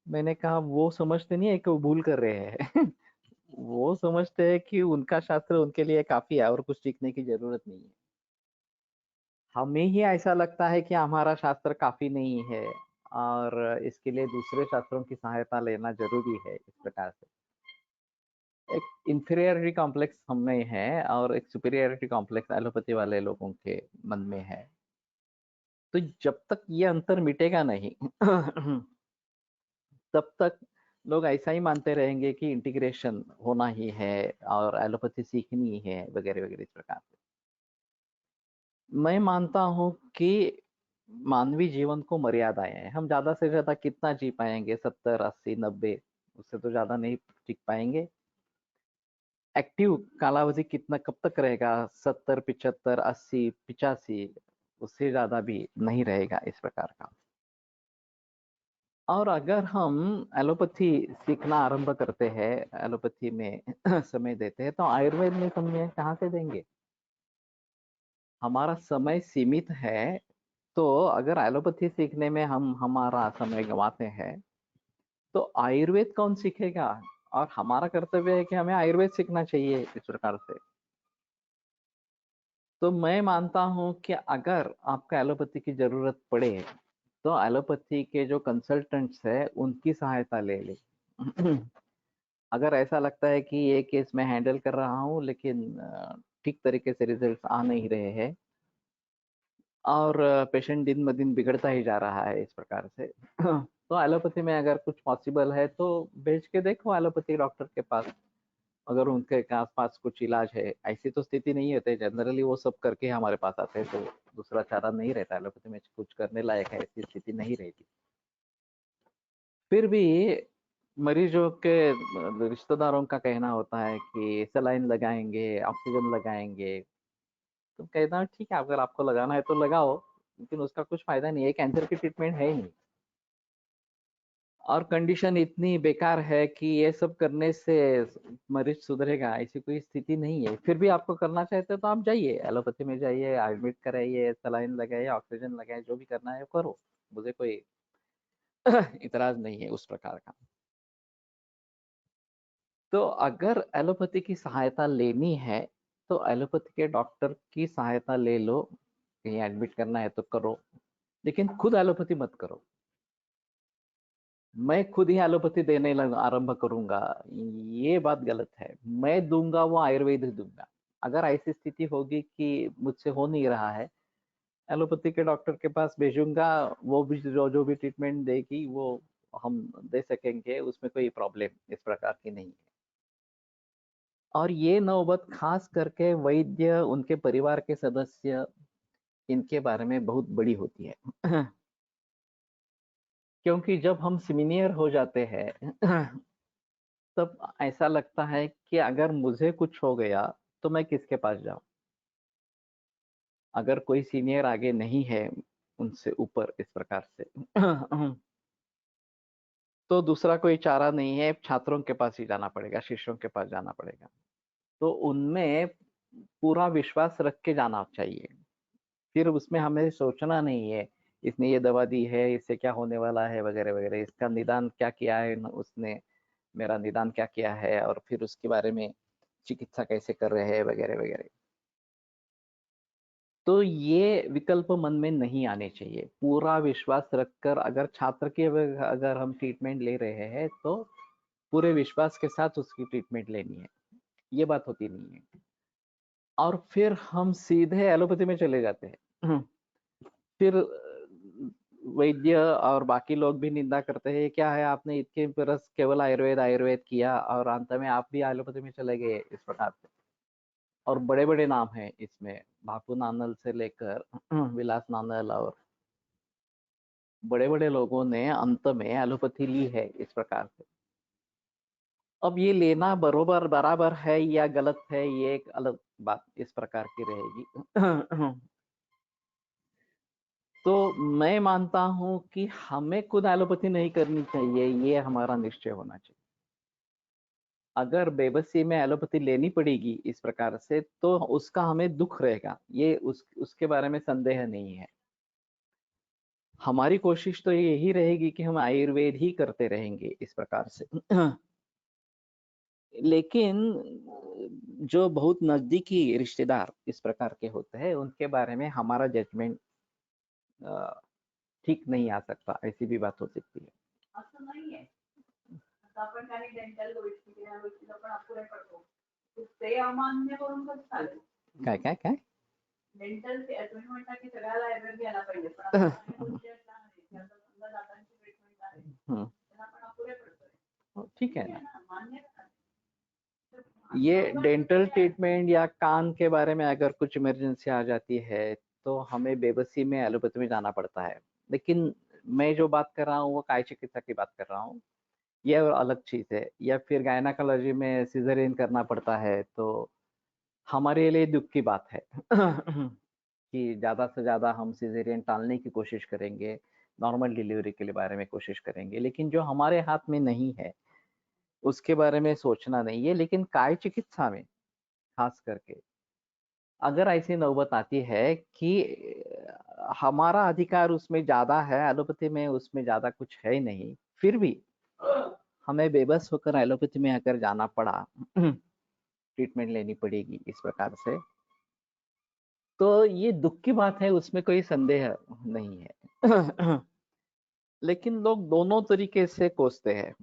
Speaker 2: मैंने कहा वो समझते नहीं है कि वो भूल कर रहे हैं। वो समझते हैं कि उनका शास्त्र उनके लिए काफी है और कुछ सीखने की जरूरत नहीं है। हमें ही ऐसा लगता है कि हमारा शास्त्र काफी नहीं है और इसके लिए दूसरे शास्त्रों की सहायता लेना जरूरी है इस प्रकार से। एक इंफीरियरिटी कॉम्प्लेक्स हमें है और एक सुपीरियरिटी कॉम्प्लेक्स एलोपैथी वाले लोगों के मन में है। तो जब तक ये अंतर मिटेगा नहीं तब तक लोग ऐसा ही मानते रहेंगे कि इंटीग्रेशन होना ही है और एलोपैथी सीखनी ही है वगैरह वगैरह इस प्रकार से। मैं मानता हूँ कि मानवीय जीवन को मर्यादाएं हैं। हम ज्यादा से ज्यादा कितना जी पाएंगे, 70, 80, 90, उससे तो ज्यादा नहीं टिक पाएंगे। एक्टिव कालावधि कितना कब तक रहेगा? 70, 75, 80, 85, उससे ज्यादा भी नहीं रहेगा इस प्रकार का। और अगर हम एलोपैथी सीखना आरंभ करते हैं, एलोपैथी में समय देते हैं, तो आयुर्वेद में समय कहाँ से देंगे? हमारा समय सीमित है। तो अगर एलोपैथी सीखने में हम हमारा समय गंवाते हैं तो आयुर्वेद कौन सीखेगा? और हमारा कर्तव्य है कि हमें आयुर्वेद सीखना चाहिए इस प्रकार से। तो मैं मानता हूँ कि अगर आपको एलोपैथी की जरूरत पड़े तो एलोपैथी के जो कंसल्टेंट्स है उनकी सहायता ले ले। अगर ऐसा लगता है कि ये केस मैं हैंडल कर रहा हूँ लेकिन ठीक तरीके से रिजल्ट आ नहीं रहे हैं और पेशेंट दिन ब दिन बिगड़ता ही जा रहा है इस प्रकार से, तो एलोपैथी में अगर कुछ पॉसिबल है तो भेज के देखो एलोपैथी डॉक्टर के पास। अगर उनके आसपास कुछ इलाज है, ऐसी तो स्थिति नहीं होती, जनरली वो सब करके हमारे पास आते हैं, तो दूसरा चारा नहीं रहता, एलोपैथी में कुछ करने लायक है ऐसी स्थिति नहीं रहती। फिर भी मरीजों के रिश्तेदारों का कहना होता है कि सलाइन लगाएंगे, ऑक्सीजन लगाएंगे। तो कहता हूँ ठीक है, अगर आपको लगाना है तो लगाओ, लेकिन उसका कुछ फायदा नहीं है, कैंसर की ट्रीटमेंट है ही नहीं और कंडीशन इतनी बेकार है कि ये सब करने से मरीज सुधरेगा ऐसी कोई स्थिति नहीं है। फिर भी आपको करना चाहते हो तो आप जाइए, एलोपैथी में जाइए, एडमिट कराइए, सलाइन लगाइए, ऑक्सीजन लगाइए, जो भी करना है करो, मुझे कोई इतराज नहीं है उस प्रकार का। तो अगर एलोपैथी की सहायता लेनी है तो एलोपैथी के डॉक्टर की सहायता ले लो, कहीं एडमिट करना है तो करो, लेकिन खुद एलोपैथी मत करो। मैं खुद ही एलोपैथी देने आरंभ करूंगा, ये बात गलत है। मैं दूंगा वो आयुर्वेद ही दूंगा। अगर ऐसी स्थिति होगी कि मुझसे हो नहीं रहा है, एलोपैथी के डॉक्टर के पास भेजूंगा, वो भी जो जो भी ट्रीटमेंट देगी वो हम दे सकेंगे, उसमें कोई प्रॉब्लम इस प्रकार की नहीं है। और ये नौबत खास करके वैद्य, उनके परिवार के सदस्य, इनके बारे में बहुत बड़ी होती है। क्योंकि जब हम सीनियर हो जाते हैं तब ऐसा लगता है कि अगर मुझे कुछ हो गया तो मैं किसके पास जाऊं? अगर कोई सीनियर आगे नहीं है उनसे ऊपर इस प्रकार से, तो दूसरा कोई चारा नहीं है, छात्रों के पास ही जाना पड़ेगा, शिष्यों के पास जाना पड़ेगा। तो उनमें पूरा विश्वास रख के जाना चाहिए। फिर उसमें हमें सोचना नहीं है इसने ये दवा दी है, इससे क्या होने वाला है वगैरह वगैरह, इसका निदान क्या किया है उसने, मेरा निदान क्या किया है, और फिर उसके बारे में चिकित्सा कैसे कर रहे हैं वगैरह वगैरह। तो ये विकल्प मन में नहीं आने चाहिए। पूरा विश्वास रखकर अगर छात्र की अगर हम ट्रीटमेंट ले रहे हैं तो पूरे विश्वास के साथ उसकी ट्रीटमेंट लेनी है, ये बात होती नहीं है। और फिर हम सीधे एलोपैथी में चले जाते हैं। फिर वैद्य और बाकी लोग भी निंदा करते हैं, क्या है आपने इतने बरस केवल आयुर्वेद आयुर्वेद किया और अंत में आप भी एलोपैथी में चले गए इस प्रकार से। और बड़े बड़े नाम हैं इसमें, बापू नानल से लेकर विलास नानल, और बड़े बड़े लोगों ने अंत में एलोपैथी ली है इस प्रकार से। अब ये लेना बरोबर बराबर है या गलत है, ये एक अलग बात इस प्रकार की रहेगी। तो मैं मानता हूं कि हमें खुद एलोपैथी नहीं करनी चाहिए, ये हमारा निश्चय होना चाहिए। अगर बेबसी में एलोपैथी लेनी पड़ेगी इस प्रकार से, तो उसका हमें दुख रहेगा, ये उसके बारे में संदेह नहीं है। हमारी कोशिश तो यही रहेगी कि हम आयुर्वेद ही करते रहेंगे इस प्रकार से। लेकिन जो बहुत नजदीकी रिश्तेदार इस प्रकार के होते हैं, उनके बारे में हमारा जजमेंट ठीक नहीं आ सकता, ऐसी भी बात हो सकती है।
Speaker 3: असं नाहीये, आता आपण काही डेंटल गोष्टी किंवा गोष्टीला पण अपुरे पडतो, ते अमान्य करून कसं चालेल?
Speaker 2: काय काय काय
Speaker 3: डेंटल तुम्ही म्हणता की सगळ्याला आयुर्वेद घ्यायला पाहिजे, पण आता काही गोष्टी अशा आहेत की आता समजा दातांची ट्रीटमेंट आहे, त्याला आपण अपुरे पडतोय,
Speaker 2: ठीक है ना।
Speaker 3: मान्य करा।
Speaker 2: ये डेंटल ट्रीटमेंट या कान के बारे में अगर कुछ इमरजेंसी आ जाती है, तो हमें बेबसी में एलोपैथी में जाना पड़ता है। लेकिन मैं जो बात कर रहा हूँ वो काय चिकित्सा की बात कर रहा हूँ, यह अलग चीज है। या फिर गायनाकोलॉजी में सिजेरियन करना पड़ता है, तो हमारे लिए दुख की बात है कि ज्यादा से ज्यादा हम सिजेरियन टालने की कोशिश करेंगे, नॉर्मल डिलीवरी के लिए बारे में कोशिश करेंगे। लेकिन जो हमारे हाथ में नहीं है उसके बारे में सोचना नहीं है। लेकिन काय चिकित्सा में खास करके अगर ऐसी नौबत आती है कि हमारा अधिकार उसमें ज्यादा है, एलोपैथी में उसमें ज्यादा कुछ है नहीं, फिर भी हमें बेबस होकर एलोपैथी में अगर जाना पड़ा, ट्रीटमेंट लेनी पड़ेगी इस प्रकार से, तो ये दुख की बात है, उसमें कोई संदेह नहीं है। लेकिन लोग दोनों तरीके से कोसते हैं।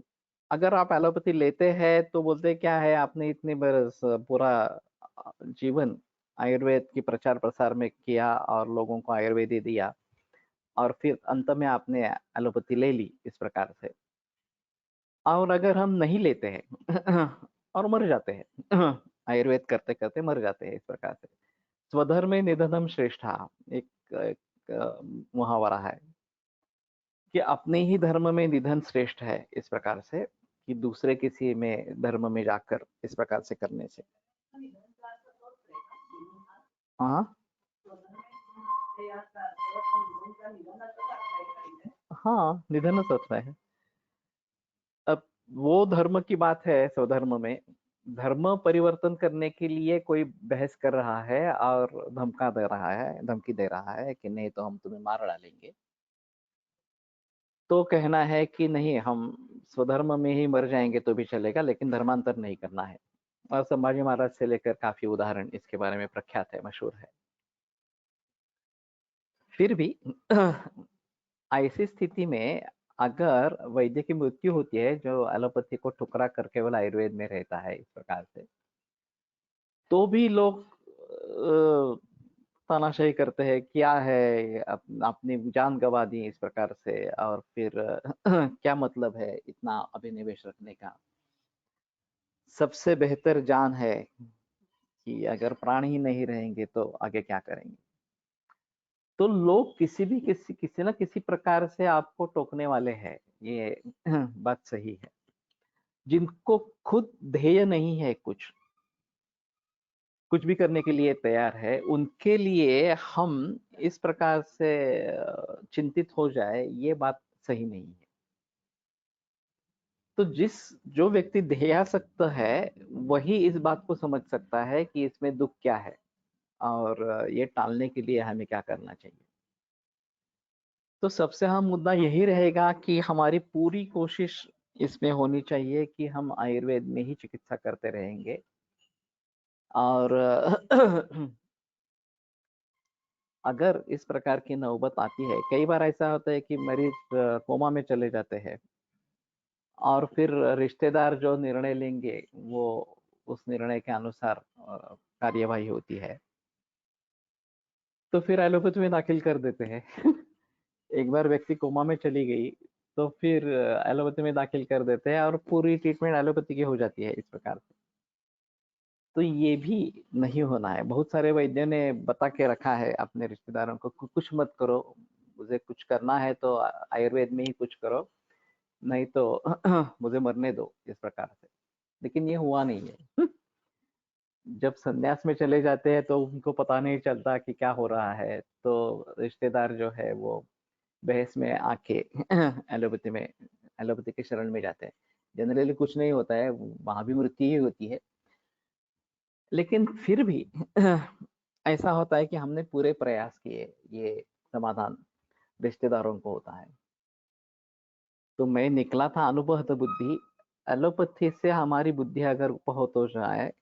Speaker 2: अगर आप एलोपैथी लेते हैं तो बोलते हैं क्या है, आपने इतने बरस पूरा जीवन आयुर्वेद की प्रचार प्रसार में किया और लोगों को आयुर्वेद ही दिया, और फिर अंत में आपने एलोपैथी ले ली इस प्रकार से। और अगर हम नहीं लेते हैं और मर जाते हैं, आयुर्वेद करते करते मर जाते हैं इस प्रकार से। स्वधर्मे निधनम श्रेष्ठा, एक मुहावरा है कि अपने ही धर्म में निधन श्रेष्ठ है, इस प्रकार से कि दूसरे किसी में धर्म में जाकर इस प्रकार से करने से। हाँ हाँ, निधनच होता है। अब वो धर्म की बात है, स्वधर्म में धर्म परिवर्तन करने के लिए कोई बहस कर रहा है और धमका दे रहा है, धमकी दे रहा है कि नहीं तो हम तुम्हें मार डालेंगे, तो कहना है कि नहीं, हम स्वधर्म में ही मर जाएंगे तो भी चलेगा, लेकिन धर्मांतर नहीं करना है। और संभाजी महाराज से लेकर काफी उदाहरण इसके बारे में प्रख्यात है, मशहूर है। फिर भी ऐसी स्थिति में अगर वैद्य की मृत्यु होती है, जो एलोपैथी को ठुकरा कर केवल आयुर्वेद में रहता है इस प्रकार से, तो भी लोग तानाशाही करते हैं, क्या है अपनी जान गंवा दी इस प्रकार से, और फिर क्या मतलब है इतना अभिनिवेश रखने का। सबसे बेहतर जान है कि अगर प्राण ही नहीं रहेंगे तो आगे क्या करेंगे। तो लोग किसी ना किसी प्रकार से आपको टोकने वाले हैं, ये बात सही है। जिनको खुद ध्येय नहीं है, कुछ भी करने के लिए तैयार है, उनके लिए हम इस प्रकार से चिंतित हो जाए, ये बात सही नहीं है। तो जो व्यक्ति ध्येयासक्त है वही इस बात को समझ सकता है कि इसमें दुख क्या है और ये टालने के लिए हमें क्या करना चाहिए। तो सबसे अहम मुद्दा यही रहेगा कि हमारी पूरी कोशिश इसमें होनी चाहिए कि हम आयुर्वेद में ही चिकित्सा करते रहेंगे। और अगर इस प्रकार की नौबत आती है, कई बार ऐसा होता है कि मरीज कोमा में चले जाते हैं और फिर रिश्तेदार जो निर्णय लेंगे वो उस निर्णय के अनुसार कार्यवाही होती है, तो फिर एलोपैथी में दाखिल कर देते हैं। एक बार व्यक्ति कोमा में चली गई तो फिर एलोपैथी में दाखिल कर देते हैं और पूरी ट्रीटमेंट एलोपैथी की हो जाती है इस प्रकार से। तो ये भी नहीं होना है। बहुत सारे वैद्यों ने बता के रखा है अपने रिश्तेदारों को, कुछ मत करो, मुझे कुछ करना है तो आयुर्वेद में ही कुछ करो, नहीं तो मुझे मरने दो इस प्रकार से। लेकिन ये हुआ नहीं है। जब संन्यास में चले जाते हैं तो उनको पता नहीं चलता कि क्या हो रहा है, तो रिश्तेदार जो है वो बहस में आके एलोपैथी के शरण में जाते हैं। जनरली कुछ नहीं होता है, वहां भी मृत्यु ही होती है, लेकिन फिर भी ऐसा होता है कि हमने पूरे प्रयास किए, ये समाधान रिश्तेदारों को होता है। तो मैं निकला था अनुपहत बुद्धि। एलोपैथी से हमारी बुद्धि अगर उपहत हो जाए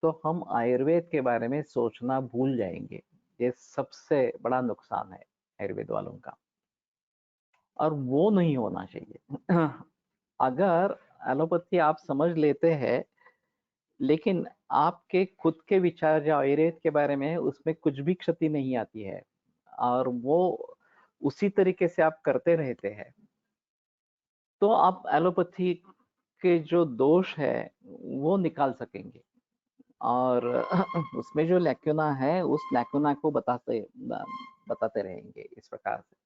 Speaker 2: तो हम आयुर्वेद के बारे में सोचना भूल जाएंगे। ये सबसे बड़ा नुकसान है आयुर्वेद वालों का, और वो नहीं होना चाहिए। अगर एलोपैथी आप समझ लेते हैं, लेकिन आपके खुद के विचार जो आयुर्वेद के बारे में है उसमें कुछ भी क्षति नहीं आती है, और वो उसी तरीके से आप करते रहते हैं, तो आप एलोपैथी के जो दोष है वो निकाल सकेंगे, और उसमें जो लैक्यूना है उस लैक्यूना को बताते रहेंगे इस प्रकार से।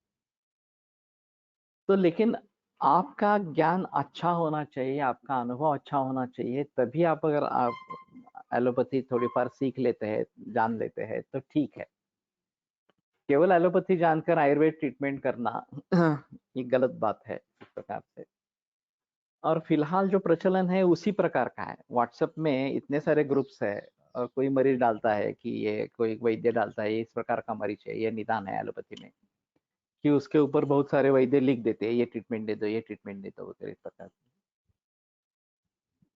Speaker 2: तो लेकिन आपका ज्ञान अच्छा होना चाहिए, आपका अनुभव अच्छा होना चाहिए, तभी आप अगर आप एलोपैथी थोड़ी फार सीख लेते हैं, जान लेते हैं, तो ठीक है। केवल एलोपैथी जानकर आयुर्वेद ट्रीटमेंट करना ये गलत बात है इस प्रकार से। और फिलहाल जो प्रचलन है उसी प्रकार का है। व्हाट्सएप में इतने सारे ग्रुप्स है, और कोई मरीज डालता है कि ये, कोई वैद्य डालता है ये इस प्रकार का मरीज है, ये निदान है एलोपैथी में, कि उसके ऊपर बहुत सारे वैद्य लिख देते हैं ये ट्रीटमेंट दे दो, ये ट्रीटमेंट दे दो वगैरह इस प्रकार से।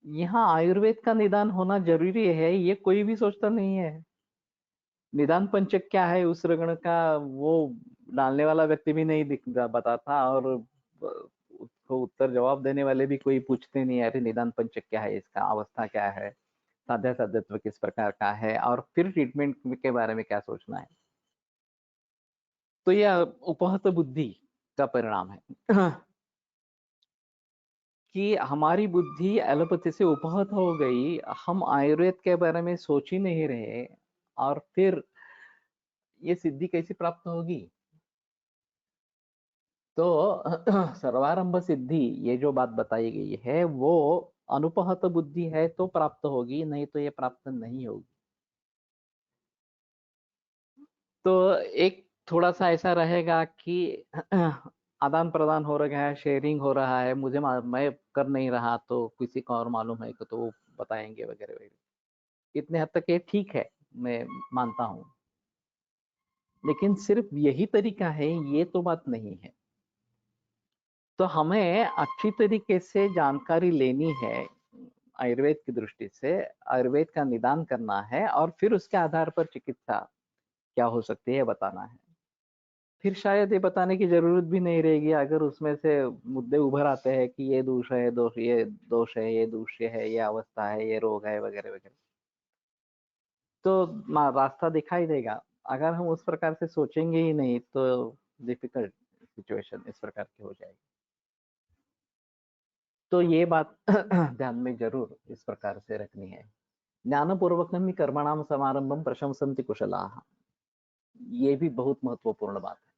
Speaker 2: यहाँ आयुर्वेद का निदान होना जरूरी है, ये कोई भी सोचता नहीं है। निदान पंचक क्या है उस रगण का, वो डालने वाला व्यक्ति भी नहीं बताता, और उसको उत्तर जवाब देने वाले भी कोई पूछते नहीं, अरे निदान पंचक क्या है, इसका अवस्था क्या है, साध्य साध्यत्व किस प्रकार का है, और फिर ट्रीटमेंट के बारे में क्या सोचना है। तो यह उपहत बुद्धि का परिणाम है कि हमारी बुद्धि एलोपैथी से उपहत हो गई, हम आयुर्वेद के बारे में सोच ही नहीं रहे, और फिर ये सिद्धि कैसे प्राप्त होगी। तो सर्वारंभ सिद्धि ये जो बात बताई गई है वो अनुपहत बुद्धि है तो प्राप्त होगी, नहीं तो ये प्राप्त नहीं होगी। तो एक थोड़ा सा ऐसा रहेगा कि आदान प्रदान हो रहा है, शेयरिंग हो रहा है, मैं कर नहीं रहा तो किसी को और मालूम है तो वो बताएंगे वगैरह वगैरह। इतने हद तक ये ठीक है, मैं मानता हूँ, लेकिन सिर्फ यही तरीका है ये तो बात नहीं है। तो हमें अच्छी तरीके से जानकारी लेनी है आयुर्वेद की दृष्टि से, आयुर्वेद का निदान करना है, और फिर उसके आधार पर चिकित्सा क्या हो सकती है बताना है। फिर शायद ये बताने की जरूरत भी नहीं रहेगी अगर उसमें से मुद्दे उभर आते हैं कि ये दोष है, ये दोष है, ये दूष्य है, ये अवस्था है, ये रोग है वगैरह वगैरह, तो रास्ता दिखाई देगा। अगर हम उस प्रकार से सोचेंगे ही नहीं तो डिफिकल्ट सिचुएशन इस प्रकार की हो जाएगी। तो ये बात ध्यान में जरूर इस प्रकार से रखनी है। ज्ञानपूर्वकम ही कर्मणाम समारंभम प्रशंसन्ति कुशलाः, ये भी बहुत महत्वपूर्ण बात है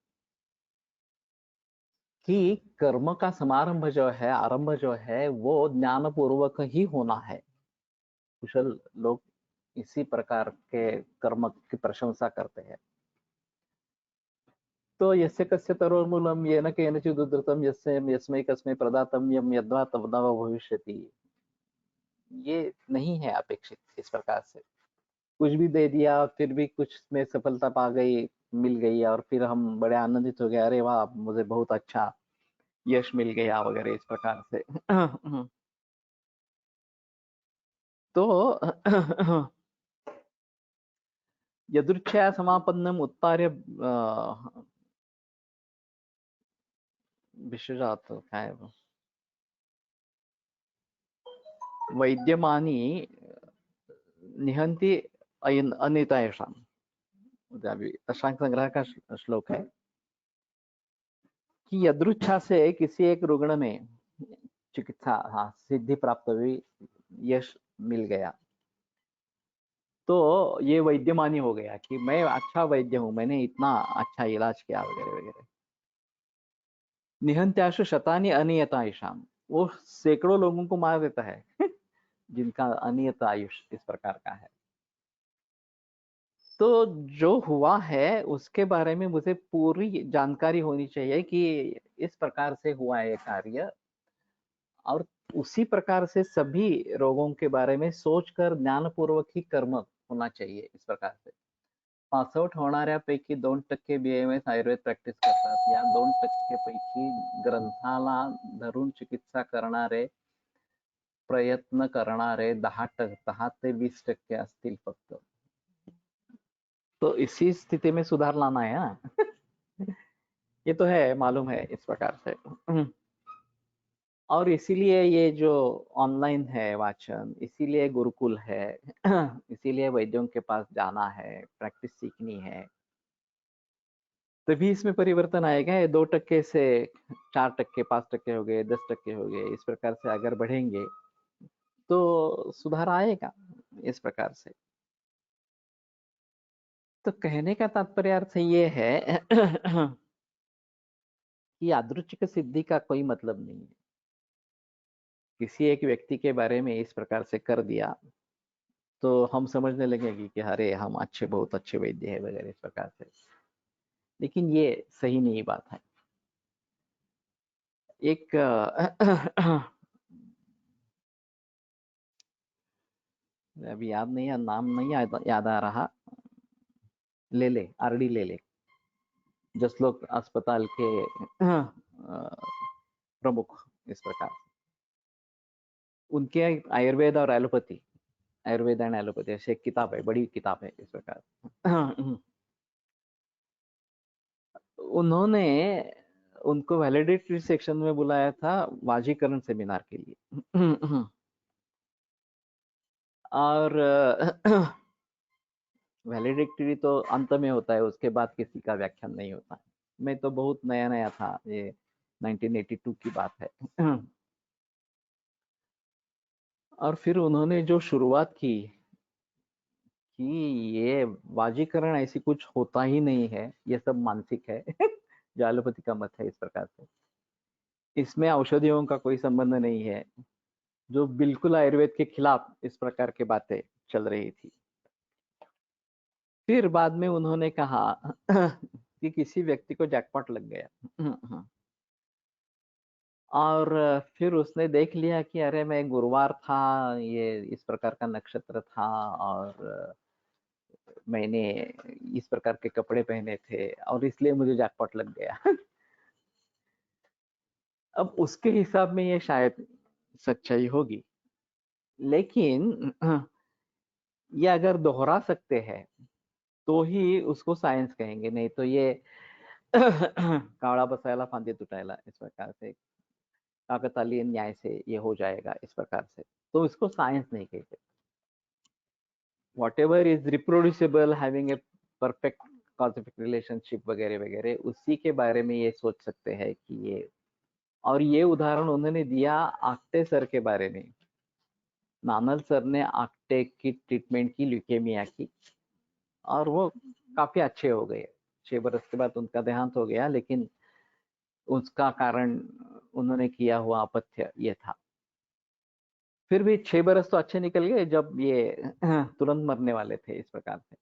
Speaker 2: कि कर्म का समारंभ जो है, आरंभ जो है, वो ज्ञान पूर्वक ही होना है। कुशल लोग इसी प्रकार के कर्म की प्रशंसा करते हैं। तो यस्य कस्य तरोर्मूलम येन केनचित् उद्धृतम यस्मै कस्मै प्रदातम यम यद्वा तद्वा भविष्यति, ये नहीं है अपेक्षित इस प्रकार से। कुछ भी दे दिया फिर भी कुछ में सफलता पा गई, मिल गई, और फिर हम बड़े आनंदित हो गए, अरे वाह मुझे बहुत अच्छा यश मिल गया वगैरह इस प्रकार से। तो यदृच्छया समापन्नम उत्पार्य विश्वजात काय वैद्यमानी निहंति अनितायशाम, अष्टांग संग्रह का श्लोक है कि यदृच्छा से किसी एक रुग्ण में चिकित्सा, हाँ, सिद्धि प्राप्त हुई, यश मिल गया, तो ये वैद्यमानी हो गया कि मैं अच्छा वैद्य हूं, मैंने इतना अच्छा इलाज किया वगैरह वगैरह। निहंत्याशु शतानी अनियतायुषाम, वो सैकड़ों लोगों को मार देता है जिनका अनियत आयुष इस प्रकार का है। तो जो हुआ है उसके बारे में मुझे पूरी जानकारी होनी चाहिए कि इस प्रकार से हुआ है ये कार्य, और उसी प्रकार से सभी रोगों के बारे में सोचकर ज्ञानपूर्वक ही कर्म होना चाहिए इस प्रकार से. पासआउट होणाऱ्यापैकी 2% BAMS आयुर्वेद प्रॅक्टिस करतात. या 2% पैकी ग्रंथाला धरून चिकित्सा करणारे, प्रयत्न करणारे 10 ते 20% असतील फक्त. तो इसी स्थिति में सुधार लाना है ना. ये तो है, मालूम है इस प्रकार से. और इसीलिए ये जो ऑनलाइन है वाचन, इसीलिए गुरुकुल है, इसीलिए वैद्यों के पास जाना है, प्रैक्टिस सीखनी है. तभी इसमें परिवर्तन आएगा. ये 2% से 4%, 5% हो गए, 10% हो गए, इस प्रकार से अगर बढ़ेंगे तो सुधार आएगा इस प्रकार से. तो कहने का तात्पर्य अर्थ ये है कि यादृच्छिक सिद्धि का कोई मतलब नहीं है. किसी एक व्यक्ति के बारे में इस प्रकार से कर दिया तो हम समझने लगेंगे कि अरे हम अच्छे, बहुत अच्छे वैद्य है वगैरह इस प्रकार से. लेकिन ये सही नहीं बात है. एक अभी याद नहीं है, नाम नहीं याद आ रहा. लेले, आरडी लेले, जसलोक अस्पताल के प्रमुख इस प्रकार. उनके आयुर्वेद और एलोपैथी, आयुर्वेद एंड एलोपैथी ऐसे एक किताब है, बड़ी किताब है इस प्रकार. उन्होंने उनको वैलिडेटरी सेक्शन में बुलाया था वाजीकरण सेमिनार के लिए. और वैलिडेटरी तो अंत में होता है, उसके बाद किसी का व्याख्यान नहीं होता. मैं तो बहुत नया नया था, ये 1982 की बात है. और फिर उन्होंने जो शुरुआत की कि ये वाजीकरण ऐसी कुछ होता ही नहीं है, ये सब मानसिक है. जो एलोपैथी का मत है इस प्रकार से. इसमें औषधियों का कोई संबंध नहीं है, जो बिल्कुल आयुर्वेद के खिलाफ इस प्रकार की बातें चल रही थी. फिर बाद में उन्होंने कहा कि किसी व्यक्ति को जैकपॉट लग गया. और फिर उसने देख लिया कि अरे मैं गुरुवार था, ये इस प्रकार का नक्षत्र था, और मैंने इस प्रकार के कपड़े पहने थे और इसलिए मुझे जैकपॉट लग गया. अब उसके हिसाब में ये शायद सच्चाई होगी, लेकिन ये अगर दोहरा सकते हैं तो ही उसको साइंस कहेंगे, नहीं तो ये कावळा बसायला फांदी तुटायला इस प्रकार से, काकतालीय न्याय से ये हो जाएगा इस प्रकार से. तो इसको साइंस नहीं कहते. whatever is reproducible, having a perfect causative relationship वगैरह वगैरह, उसी के बारे में ये सोच सकते हैं कि ये. और ये उदाहरण उन्होंने दिया आक्टे सर के बारे में. नानल सर ने आक्टे की ट्रीटमेंट की ल्यूकेमिया की, और वो काफी अच्छे हो गए. 6 बरस के बाद उनका देहांत हो गया, लेकिन उसका कारण उन्होंने किया हुआ अपथ्य ये था. फिर भी 6 बरस तो अच्छे निकल गए जब ये तुरंत मरने वाले थे इस प्रकार से.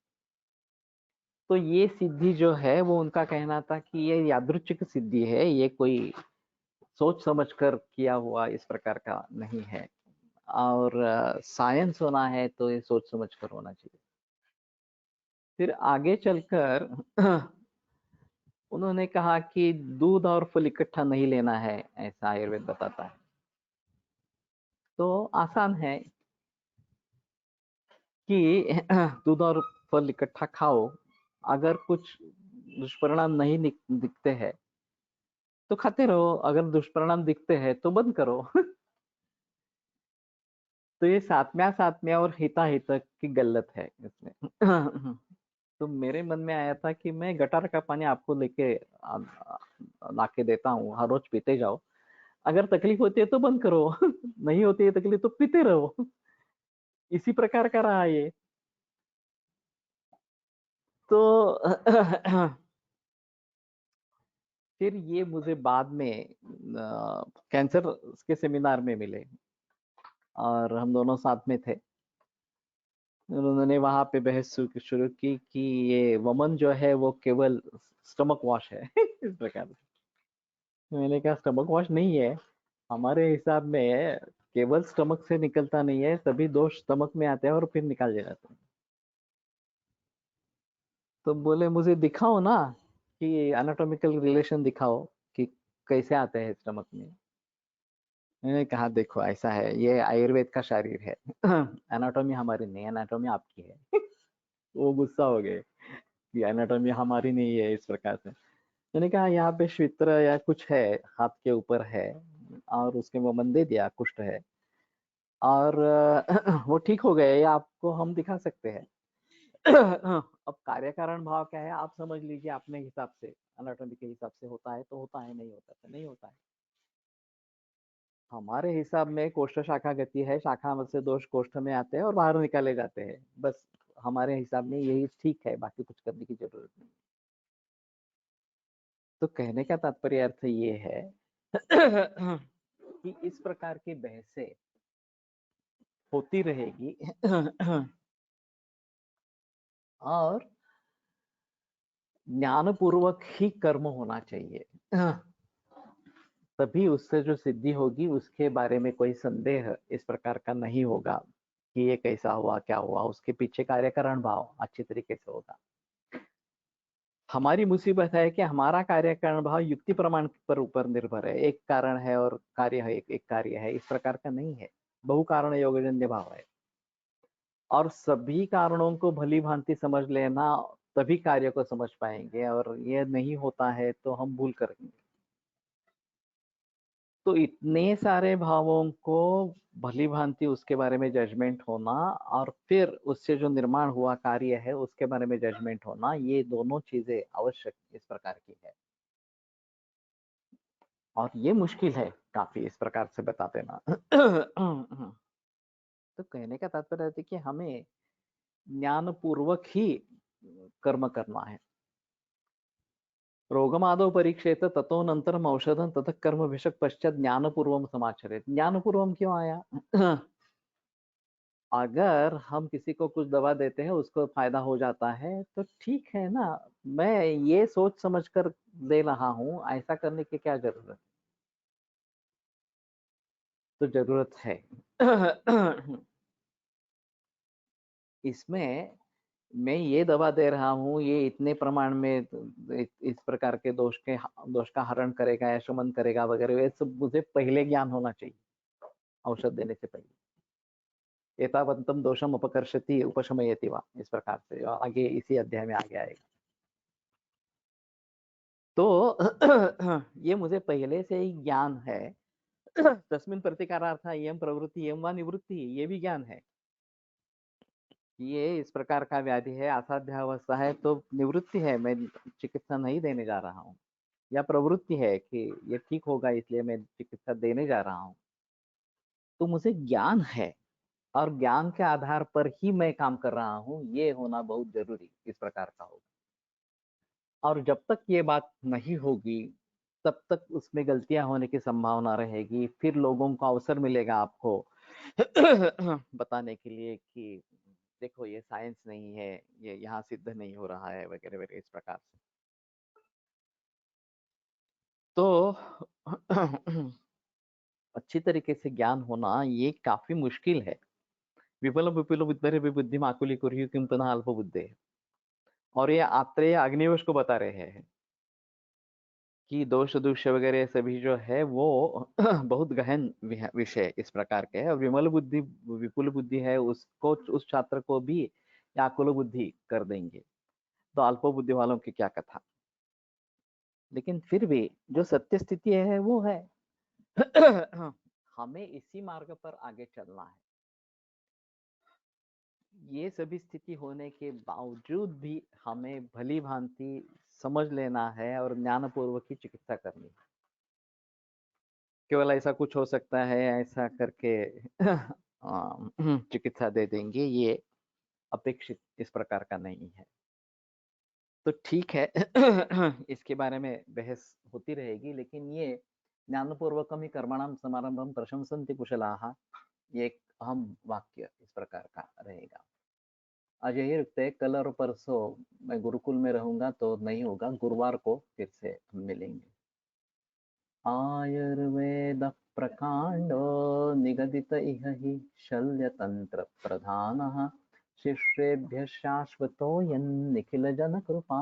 Speaker 2: तो ये सिद्धि जो है वो उनका कहना था कि ये यादृच्छिक सिद्धि है, ये कोई सोच समझ कर किया हुआ इस प्रकार का नहीं है. और साइंस होना है तो ये सोच समझ कर होना चाहिए. फिर आगे चलकर उन्होंने कहा कि दूध और फल इकट्ठा नहीं लेना है, ऐसा आयुर्वेद बताता है. तो आसान है कि दूध और फल इकट्ठा खाओ. अगर कुछ दुष्परिणाम नहीं दिखते हैं तो खाते रहो, अगर दुष्परिणाम दिखते हैं तो बंद करो. तो ये सात्म्या और हिता हितक की गलत है इसमें. तो मेरे मन में आया था कि मैं गटार का पानी आपको लेके लाके देता हूँ, हर रोज पीते जाओ. अगर तकलीफ होती है तो बंद करो. नहीं होती है तकलीफ तो पीते रहो. इसी प्रकार का रहा ये. तो फिर ये मुझे बाद में कैंसर के सेमिनार में मिले, और हम दोनों साथ में थे. उन्होंने वहां पे बहस शुरू की कि ये वमन जो है वो केवल स्टमक वॉश है इस प्रकार से। मैंने कहा स्टमक वॉश नहीं है, हमारे हिसाब में केवल स्टमक से निकलता नहीं है, सभी दोष स्टमक में आते हैं और फिर निकाल दिए जाते हैं। तो बोले मुझे दिखाओ ना कि एनाटॉमिकल रिलेशन दिखाओ कि कैसे आते हैं स्टमक में। मैंने कहा देखो ऐसा है, ये आयुर्वेद का शरीर है एनाटॉमी हमारी नहीं, एनाटॉमी आपकी है वो गुस्सा हो गए कि एनाटॉमी हमारी नहीं है इस प्रकार से। मैंने कहा यहाँ पे श्वित्र या कुछ है हाथ के ऊपर है और उसके वो मन दे दिया कुष्ठ है और वो ठीक हो गए, ये आपको हम दिखा सकते हैं अब कार्य कारण भाव क्या है आप समझ लीजिए अपने हिसाब से, एनाटॉमी के हिसाब से होता है तो होता है, नहीं होता तो नहीं होता है। हमारे हिसाब में कोष्ठ शाखा गति है, शाखा में से दोष कोष्ठ में आते हैं और बाहर निकाले जाते हैं, बस हमारे हिसाब में यही ठीक है, बाकी कुछ करने की जरूरत नहीं। तो कहने का तात्पर्य अर्थ ये है कि इस प्रकार की बहसें होती रहेगी और ज्ञानपूर्वक ही कर्म होना चाहिए तभी उससे जो सिद्धि होगी उसके बारे में कोई संदेह इस प्रकार का नहीं होगा कि ये कैसा हुआ क्या हुआ, उसके पीछे कार्यकारण भाव अच्छी तरीके से होगा। हमारी मुसीबत है कि हमारा कार्यकारण भाव युक्ति प्रमाण पर ऊपर निर्भर है, एक कारण है और कार्य है, एक कार्य है, इस प्रकार का नहीं है, बहु कारण योगजन्य भाव है। और सभी कारणों को भली भांति समझ लेना तभी कार्य को समझ पाएंगे, और ये नहीं होता है तो हम भूल करेंगे। तो इतने सारे भावों को भली भांति उसके बारे में जजमेंट होना और फिर उससे जो निर्माण हुआ कार्य है उसके बारे में जजमेंट होना, ये दोनों चीजें आवश्यक इस प्रकार की है। और ये मुश्किल है काफी इस प्रकार से बता देना तो कहने का तात्पर्य है कि हमें ज्ञान पूर्वक ही कर्म करना है। रोगमादौ परीक्षेत ततोनंतरम औषधं ततः कर्म विषक पश्चात ज्ञानपूर्वम समाचरेत। ज्ञानपूर्वम क्यों आया अगर हम किसी को कुछ दवा देते हैं उसको फायदा हो जाता है तो ठीक है ना, मैं ये सोच समझ कर दे रहा हूं, ऐसा करने की क्या जरूरत? तो जरूरत है इसमें मैं ये दवा दे रहा हूँ, ये इतने प्रमाण में इस प्रकार के दोष का हरण करेगा या शमन करेगा वगैरह, ये सब मुझे पहले ज्ञान होना चाहिए औषध देने से पहले। एतावंतम दोषम अपकर्षति उपशमयति वा, इस प्रकार से और आगे इसी अध्याय में आगे आएगा। तो ये मुझे पहले से ही ज्ञान है तस्मिन् प्रतिकारार्थ इयं प्रवृत्ति इयं वा निवृत्ति, ये भी ज्ञान है। ये इस प्रकार का व्याधि है, असाध्य अवस्था है तो निवृत्ति है, मैं चिकित्सा नहीं देने जा रहा हूँ, या प्रवृत्ति है कि ये ठीक होगा इसलिए मैं चिकित्सा देने जा रहा हूँ। तो मुझे ज्ञान है और ज्ञान के आधार पर ही मैं काम कर रहा हूँ, ये होना बहुत जरूरी इस प्रकार का होगा। और जब तक ये बात नहीं होगी तब तक उसमें गलतियां होने की संभावना रहेगी, फिर लोगों को अवसर मिलेगा आपको बताने के लिए कि देखो ये साइंस नहीं है, ये यहाँ सिद्ध नहीं हो रहा है वगैरह वगैरह इस प्रकार से। तो अच्छी तरीके से ज्ञान होना ये काफी मुश्किल है। विपुल विपुल बुद्धि बुद्धि माकुली कुर्यु किम पुनः अल्प बुद्धे, और ये आत्रेय अग्निवेश को बता रहे हैं कि दोष दोष वगैरह सभी जो है वो बहुत गहन विषय इस प्रकार के है, और विमल बुद्धि विपुल बुद्धि है उसको, उस छात्र को भी आकुल बुद्धि कर देंगे, तो अल्प बुद्धि वालों की क्या कथा। लेकिन फिर भी जो सत्य स्थिति है वो है हमें इसी मार्ग पर आगे चलना है। ये सभी स्थिति होने के बावजूद भी हमें भली भांति समझ लेना है और ज्ञानपूर्वक ही चिकित्सा करनी है। केवल ऐसा कुछ हो सकता है ऐसा करके चिकित्सा दे देंगे, ये अपेक्षित इस प्रकार का नहीं है। तो ठीक है इसके बारे में बहस होती रहेगी, लेकिन ये ज्ञानपूर्वकम ही कर्मणाम समारंभम प्रशंसन्ति कुशलाः, ये एक अहम वाक्य इस प्रकार का रहेगा। आज यही रुकते हैं, कल और परसों मैं गुरुकुल में रहूंगा तो नहीं होगा, गुरुवार को फिर से हम मिलेंगे। आयुर्वेद प्रकांडो निगदित इह हि शल्यतंत्र प्रधानः शिष्येभ्यः शाश्वतोऽयं निखिल जन कृपा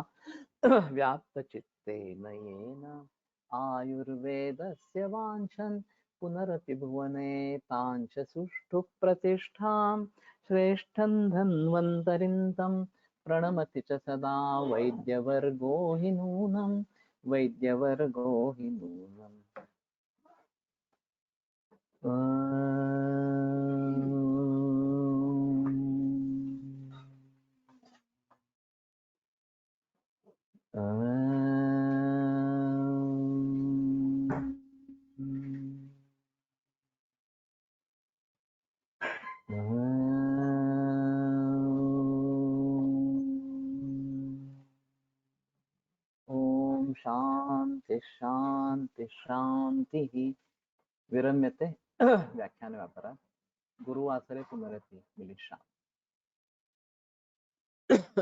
Speaker 2: व्याप्तचित्तेन येन आयुर्वेदस्य वाञ्छन् पुनरपि भुवने ताञ्च सुष्ठु प्रतिष्ठां श्रेष्ठं धन्वन्तरिं तं प्रणमति च सदा वैद्यवर्गो हि नूनं वैद्यवर्गो हि नूनम्। ओम शांति शांति शांतिः। विरम्यते व्याख्यान व्यापार गुरुवासरे पुनरपि मिलिष्यामः।